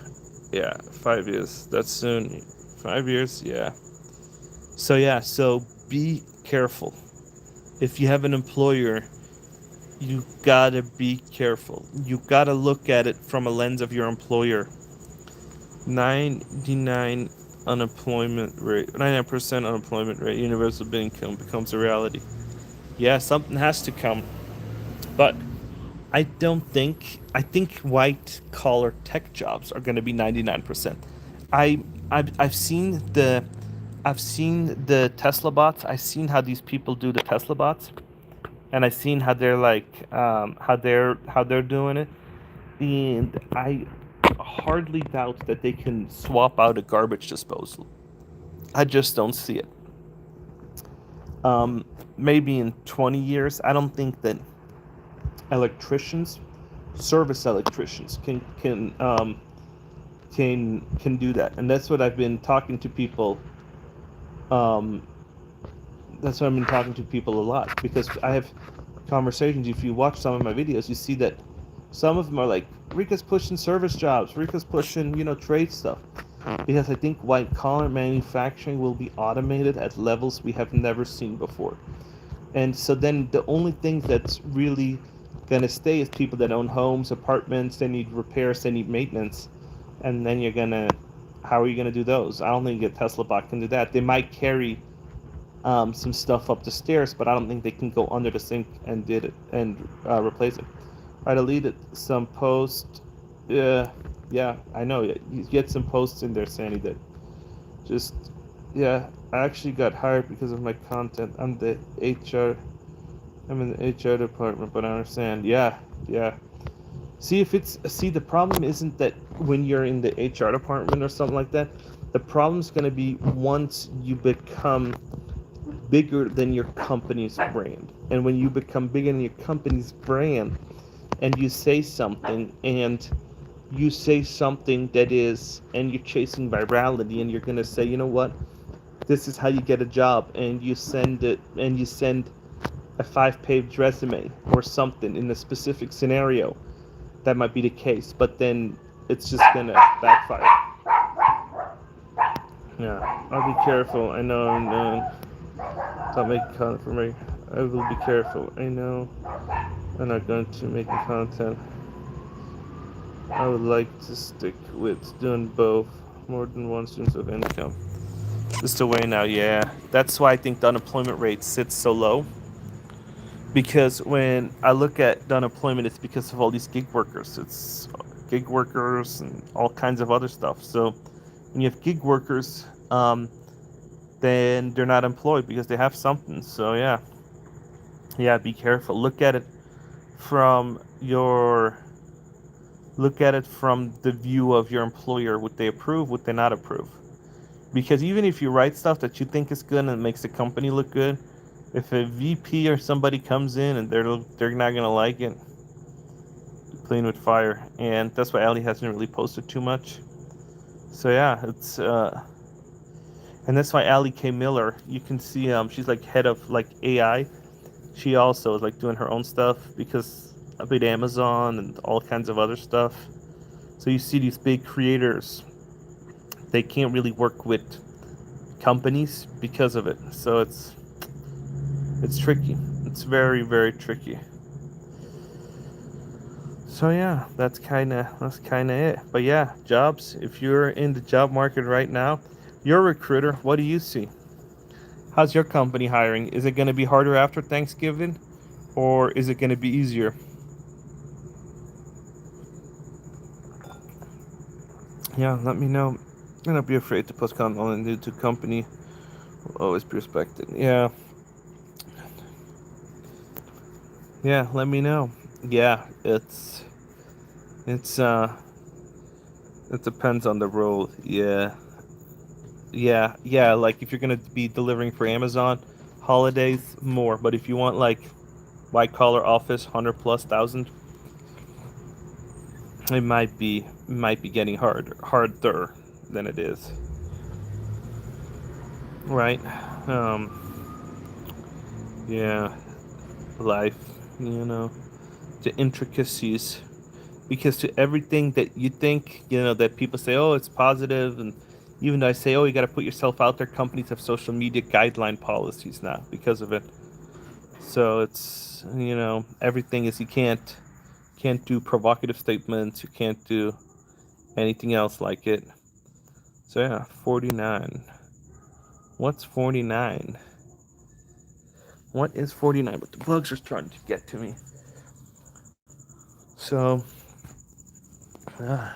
yeah, 5 years. That's soon. 5 years, yeah. So yeah, so be careful. If you have an employer, you gotta be careful. You gotta look at it from a lens of your employer. 99 unemployment rate, 99% unemployment rate, universal income becomes a reality. Yeah, something has to come. But I think white collar tech jobs are going to be 99%. I I've seen the Tesla bots. I've seen how these people do the Tesla bots, and I've seen how they're like how they're doing it, and I hardly doubt that they can swap out a garbage disposal. I just don't see it. Um, Maybe in 20 years, I don't think that electricians, service electricians, can do that, and that's what I've been talking to people. Um, that's what I've been talking to people a lot because I have conversations. If you watch some of my videos, you see that some of them are like Rika's pushing service jobs, Rika's pushing trade stuff, because I think white collar manufacturing will be automated at levels we have never seen before. And so then the only thing that's really gonna stay is people that own homes, apartments, they need repairs, they need maintenance. And then how are you gonna do those? I don't think a Tesla bot can do that. They might carry some stuff up the stairs, but I don't think they can go under the sink and did it and replace it. I deleted some posts. Yeah, I know. You get some posts in there, Sandy, that just, yeah, I actually got hired because of my content. I'm in the HR department, but I understand. Yeah, yeah. See, the problem isn't that when you're in the HR department or something like that. The problem's going to be once you become bigger than your company's brand. And when you become bigger than your company's brand and you say something that is, and you're chasing virality, and you're going to say, you know what, this is how you get a job, and you send a 5-page resume or something in a specific scenario, that might be the case, but then it's just going to backfire. Yeah, I'll be careful. I know don't make content for me. I will be careful. I know I'm not going to make content. I would like to stick with doing both, more than one streams of income. Just the way now, yeah. That's why I think the unemployment rate sits so low. Because when I look at the unemployment, it's because of all these gig workers. It's gig workers and all kinds of other stuff. So when you have gig workers, then they're not employed because they have something. So yeah, be careful. From your look at it from the view of your employer. Would they approve? Would they not approve? Because even if you write stuff that you think is good and it makes the company look good, if a VP or somebody comes in and they're not gonna like it, playing with fire. And that's why Ali hasn't really posted too much. So yeah, it's and that's why Ali K. Miller, you can see she's like head of like AI. She also is like doing her own stuff because I played Amazon and all kinds of other stuff. So you see these big creators, they can't really work with companies because of it. So it's tricky. It's very, very tricky. So yeah, that's kinda it. But yeah, jobs. If you're in the job market right now, you're a recruiter. What do you see? How's your company hiring? Is it going to be harder after Thanksgiving, or is it going to be easier? Yeah, let me know. And don't be afraid to post content on the YouTube company. Will always be respected. Yeah, let me know. Yeah, it's it depends on the role. Yeah. Like if you're gonna be delivering for Amazon, holidays more. But if you want like white collar office, 100 plus thousand, it might be getting harder than it is. Right? Yeah, life, you know, the intricacies. Because to everything that you think, that people say, oh, it's positive, and even though I say, oh, you got to put yourself out there, companies have social media guideline policies now because of it. So it's, everything is, you can't do provocative statements, you can't do anything else like it. So yeah, 49. What's 49? What is 49? But the bugs are starting to get to me. So, uh,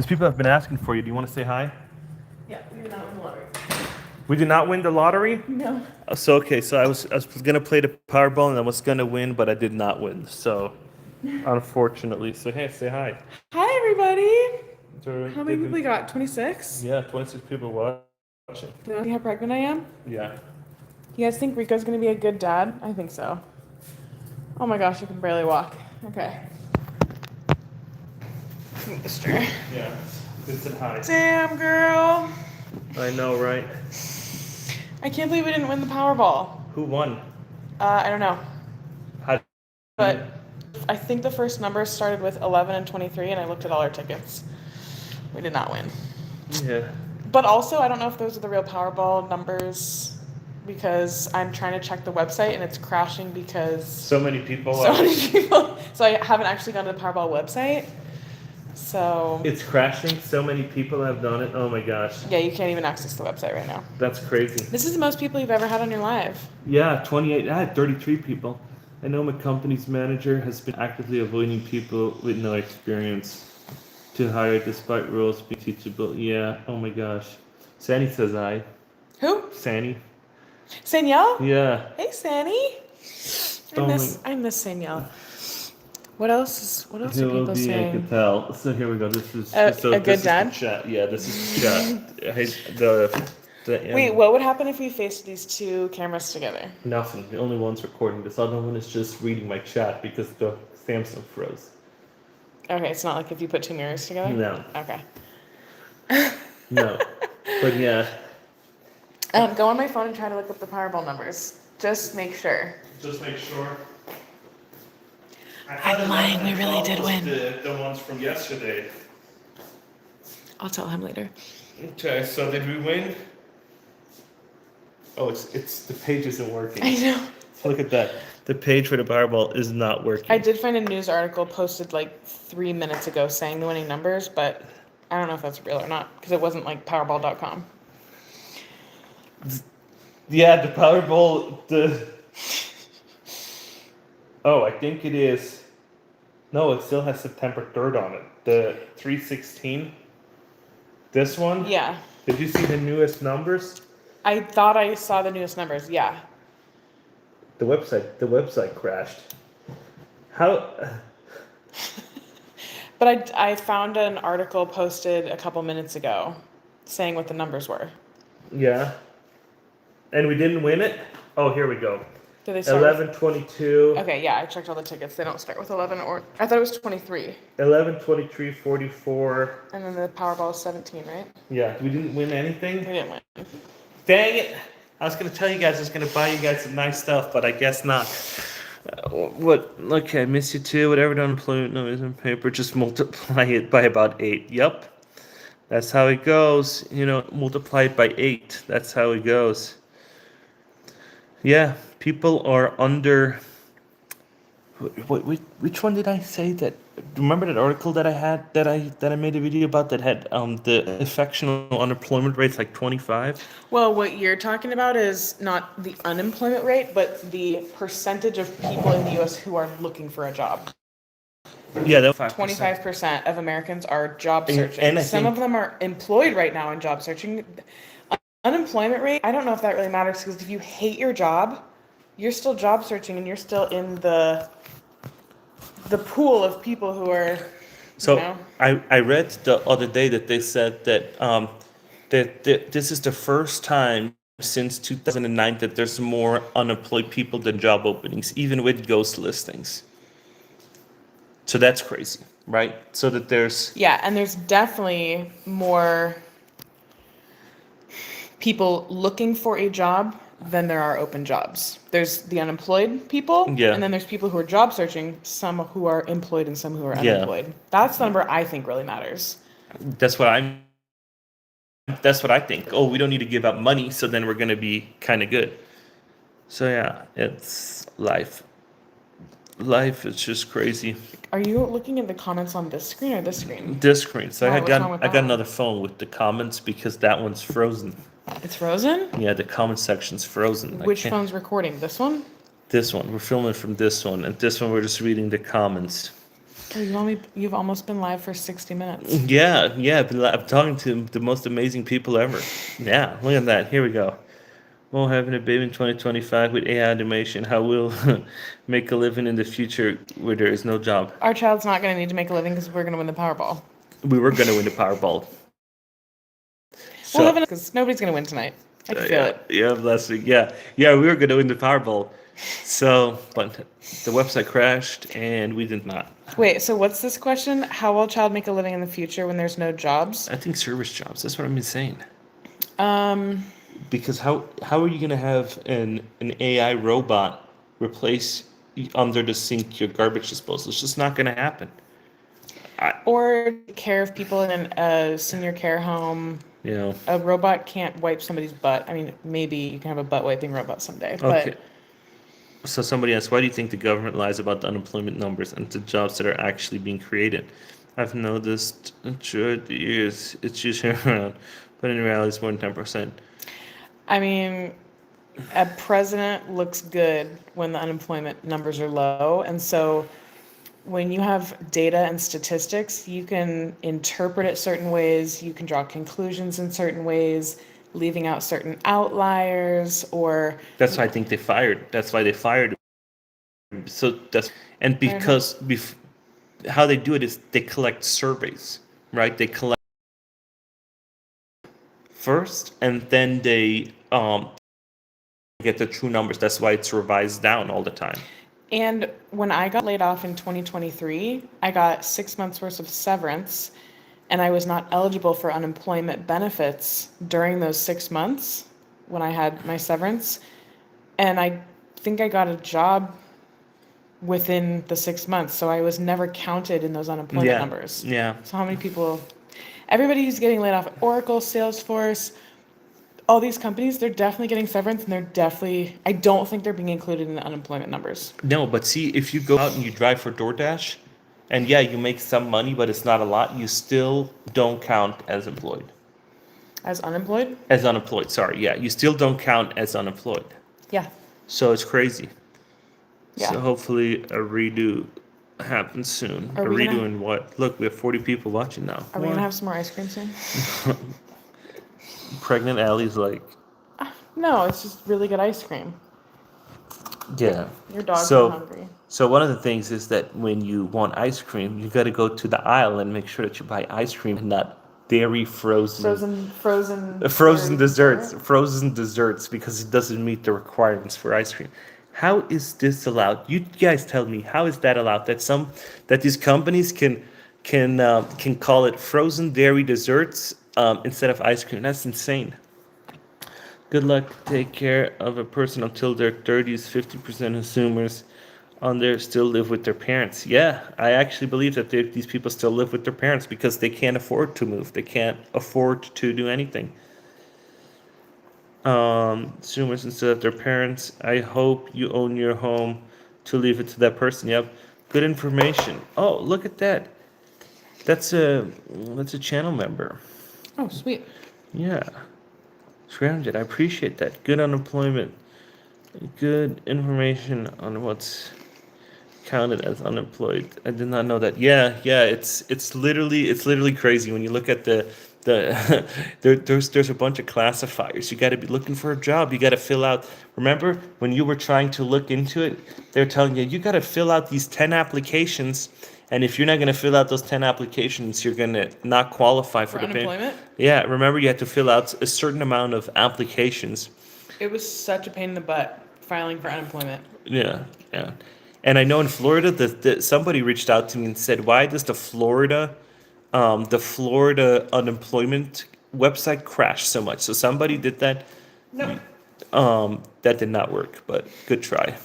Because people have been asking for you. Do you want to say hi? Yeah, we did not win the lottery. We did not win the lottery? No. So, okay, so I was going to play the Powerball and I was going to win, but I did not win. So, unfortunately. So, hey, say hi. Hi, everybody. So, How many people we got? 26? Yeah, 26 people watching. Do you know how pregnant I am? Yeah. You guys think Rico's gonna be a good dad? I think so. Oh my gosh, I can barely walk. Okay. Mister. Yeah. Vincent, hi. Damn, girl. I know, right? I can't believe we didn't win the Powerball. Who won? I don't know. How? But I think the first number started with 11 and 23, and I looked at all our tickets. We did not win. Yeah. But also, I don't know if those are the real Powerball numbers because I'm trying to check the website and it's crashing because So many people. so many people. So I haven't actually gone to the Powerball website. So It's crashing. So many people have done it. Oh my gosh. yeah, you can't even access the website right now. That's crazy. This is the most people you've ever had on your live. Yeah, 28. I had 33 people. I know my company's manager has been actively avoiding people with no experience to hire despite roles being teachable. Yeah, oh my gosh. Sani says hi. Who? Sani. Sanielle? Yeah. Hey, Sani. Oh I miss Sanielle. What else are It will people be, I saying? can tell. So here we go. This is A this good is the dad? chat. Yeah, this is the chat. Hey, the Wait, what would happen if we faced these two cameras together? Nothing. The only one's recording this. Other one is just reading my chat because the Samsung froze. Okay, it's not like if you put two mirrors together? No. Okay. No. But yeah. Go on my phone and try to look up the Powerball numbers. Just make sure. Just make sure. I'm lying, we really did win. The ones from yesterday. I'll tell him later. Okay, so did we win? Oh, it's the page isn't working. I know. Look at that. The page for the Powerball is not working. I did find a news article posted like 3 minutes ago saying the winning numbers, but I don't know if that's real or not because it wasn't like Powerball.com. Yeah, the Powerball. Oh, I think it is. No, it still has September 3rd on it. The 316. This one? Yeah. Did you see the newest numbers? I thought I saw the newest numbers, yeah. The website crashed. How? But I found an article posted a couple minutes ago saying what the numbers were. Yeah. And we didn't win it? Oh, here we go. Did they start 11, 22. Okay, yeah, I checked all the tickets. They don't start with 11 or... I thought it was 23. 11, 23, 44. And then the Powerball is 17, right? Yeah, we didn't win anything. We didn't win. Dang it! I was gonna tell you guys I was gonna buy you guys some nice stuff, but I guess not. What? Okay, I miss you too. Whatever the unemployment number is on paper, just multiply it by about 8. Yup. That's how it goes. You know, multiply it by 8. That's how it goes. Yeah, people are under. Which one did I say that? Remember that article that I had that I made a video about that had the affectional unemployment rate's like 25. Well, what you're talking about is not the unemployment rate, but the percentage of people in the U.S. who are looking for a job. Yeah, that 25% of Americans are job searching. And I Some think- of them are employed right now in job searching. Unemployment rate, I don't know if that really matters because if you hate your job, you're still job searching and you're still in the pool of people who are, So you know. I read the other day that they said that that this is the first time since 2009 that there's more unemployed people than job openings, even with ghost listings. So that's crazy, right? So that there's Yeah, and there's definitely more people looking for a job than there are open jobs. There's the unemployed people, Yeah. and then there's people who are job searching, some who are employed and some who are Yeah. unemployed. That's the number I think really matters. that's what I think. Oh, we don't need to give out money, so then we're gonna be kind of good. So yeah, it's life. Life is just crazy. Are you looking at the comments on this screen or this screen? This screen. So Why? I What's wrong got with I got that? another phone with the comments because that one's frozen. It's frozen? Yeah, the comment section's frozen. I Which can't- phone's recording? This one? This one. We're filming from this one, and this one we're just reading the comments. Oh, you've almost been live for 60 minutes. Yeah, yeah. I'm talking to the most amazing people ever. Yeah, look at that. Here we go. Oh, having a baby in 2025 with AI automation, how we'll make a living in the future where there is no job. Our child's not going to need to make a living because we're going to win the Powerball. We were going to win the Powerball. We'll So, have because nobody's going to win tonight. I can feel yeah, it. yeah, blessing. Yeah, yeah, we were going to win the Powerball. So, but the website crashed and we did not. Wait, so what's this question? How will a child make a living in the future when there's no jobs? I think service jobs. That's what I've been saying. Um, Because how are you going to have an AI robot replace under the sink your garbage disposal? It's just not going to happen. or care of people in a senior care home. You know. A robot can't wipe somebody's butt. I mean, maybe you can have a butt wiping robot someday, Okay. but So somebody asked, why do you think the government lies about the unemployment numbers and the jobs that are actually being created? I've noticed throughout the years it's usually around, but in reality it's more than 10%. I mean, a president looks good when the unemployment numbers are low. And so when you have data and statistics, you can interpret it certain ways, you can draw conclusions in certain ways, leaving out certain outliers or That's why I think they fired. That's why they fired him. So that's and because how they do it is they collect surveys, right? They collect first and then they get the true numbers. That's why it's revised down all the time. And when I got laid off in 2023, I got 6 months worth of severance and I was not eligible for unemployment benefits during those 6 months when I had my severance. And I think I got a job within the 6 months. So I was never counted in those unemployment Yeah. numbers. Yeah. So how many people, everybody who's getting laid off at Oracle, Salesforce, all these companies, they're definitely getting severance and they're definitely, I don't think they're being included in the unemployment numbers. No, but see, if you go out and you drive for DoorDash, and yeah, you make some money, but it's not a lot, you still don't count as employed. As unemployed? As unemployed, sorry. Yeah, you still don't count as unemployed. Yeah. So it's crazy. Yeah. So hopefully a redo happens soon. Are A we redo gonna- in what? Look, we have 40 people watching now. Are we What? gonna have some more ice cream soon? Pregnant Allie's like, No, it's just really good ice cream. yeah. Your dog's So- not hungry. So one of the things is that when you want ice cream, you got to go to the aisle and make sure that you buy ice cream and not dairy Frozen frozen dairy desserts, dessert. frozen desserts, because it doesn't meet the requirements for ice cream. How is this allowed? You guys tell me, how is that allowed? That these companies can call it frozen dairy desserts instead of ice cream? That's insane. Good luck. Take care of a person until their 30s. 50% consumers on there still live with their parents. Yeah, I actually believe that these people still live with their parents because they can't afford to move. They can't afford to do anything. Consumers instead of their parents. I hope you own your home to leave it to that person. Yep. Good information. Oh, look at that. That's a channel member. Oh, sweet. Yeah. 300. I appreciate that. Good unemployment. Good information on what's counted as unemployed. I did not know that. Yeah, yeah. It's literally crazy when you look at the there's a bunch of classifiers. You got to be looking for a job. You got to fill out. Remember when you were trying to look into it, they're telling you got to fill out these 10 applications. And if you're not going to fill out those 10 applications, you're going to not qualify for the pay. Unemployment? Yeah, remember you had to fill out a certain amount of applications. It was such a pain in the butt filing for unemployment. Yeah, yeah. And I know in Florida that somebody reached out to me and said, why does the Florida unemployment website crash so much? So somebody did that. No. That did not work, but good try.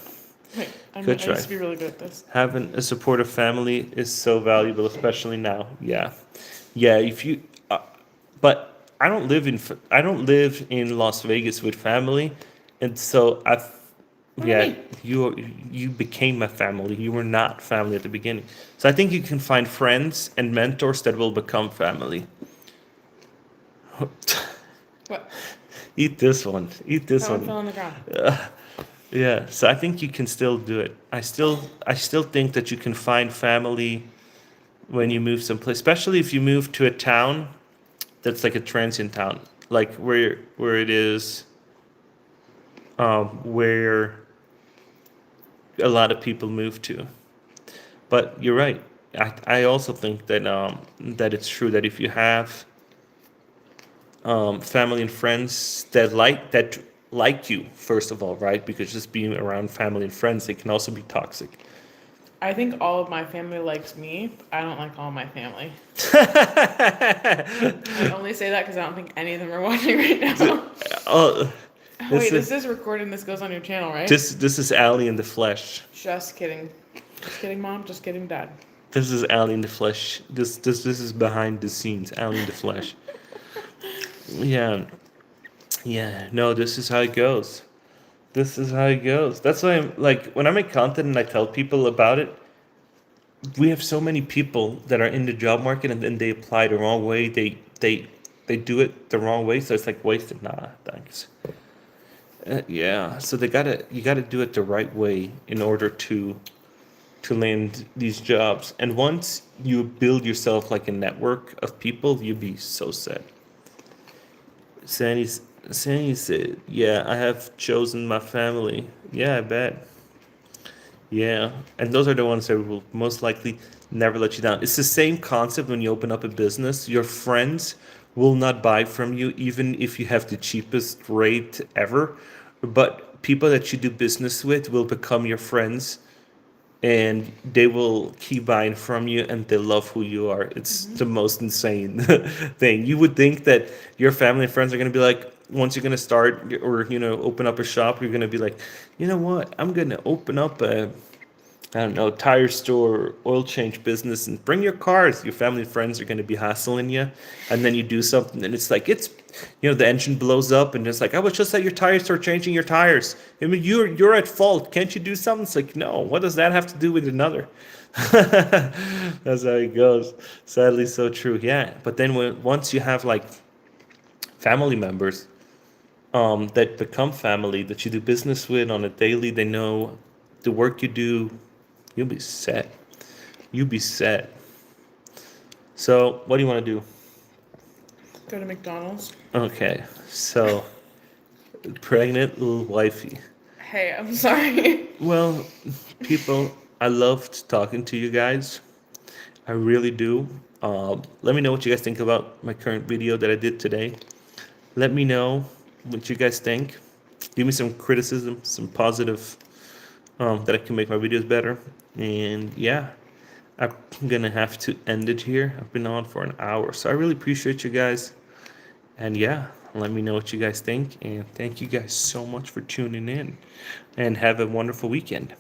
Wait, I Good used try. to be really good at this. Having a supportive family is so valuable, especially now. Yeah, yeah. If you, but I don't live in Las Vegas with family, and so do you mean? you became my family. You were not family at the beginning. So I think you can find friends and mentors that will become family. What? Eat this one. Eat this Someone one. fell on the ground. Yeah, so I think you can still do it. I still think that you can find family when you move someplace, especially if you move to a town that's like a transient town, like where it is, where a lot of people move to. But you're right. I also think that that it's true that if you have family and friends that like you, first of all, right? Because just being around family and friends, it can also be toxic. I think all of my family likes me. I don't like all my family. I only say that because I don't think any of them are watching right now. Oh, Wait, this this is recording. This goes on your channel, right? this is Allie in the flesh. Just kidding. Just kidding, Mom. Just kidding, Dad. This is Allie in the flesh. This is behind the scenes. Allie in the flesh. Yeah, yeah. No, this is how it goes. This is how it goes. That's why I'm like when I make content and I tell people about it. We have so many people that are in the job market and then they apply the wrong way. They do it the wrong way, so it's like wasted. Nah, thanks. Yeah, so you gotta do it the right way in order to land these jobs. And once you build yourself like a network of people, you'll be so set. Sandy, Sandy said, "Yeah, I have chosen my family. Yeah, I bet. Yeah, and those are the ones that will most likely never let you down. It's the same concept when you open up a business. Your friends will not buy from you, even if you have the cheapest rate ever. But people that you do business with will become your friends and they will keep buying from you and they love who you are. It's the most insane thing. You would think that your family and friends are going to be like, once you're going to start or, open up a shop, you're going to be like, you know what? I'm going to open up a, I don't know, tire store, oil change business, and bring your cars. Your family and friends are going to be hassling you, and then you do something, and it's like the engine blows up, and it's like I was just at your tire store changing your tires. I mean, you're at fault. Can't you do something? It's like no. What does that have to do with another? That's how it goes. Sadly, so true. Yeah, but then once you have like family members that become family that you do business with on a daily, they know the work you do. You'll be set. You'll be set. So, what do you want to do? Go to McDonald's. Okay, so pregnant little wifey. Hey, I'm sorry. Well, people, I loved talking to you guys. I really do. Let me know what you guys think about my current video that I did today. Let me know what you guys think. Give me some criticism, some positive, that I can make my videos better. And yeah, I'm gonna have to end it here. I've been on for an hour, so I really appreciate you guys. And yeah, let me know what you guys think. And thank you guys so much for tuning in. And have a wonderful weekend.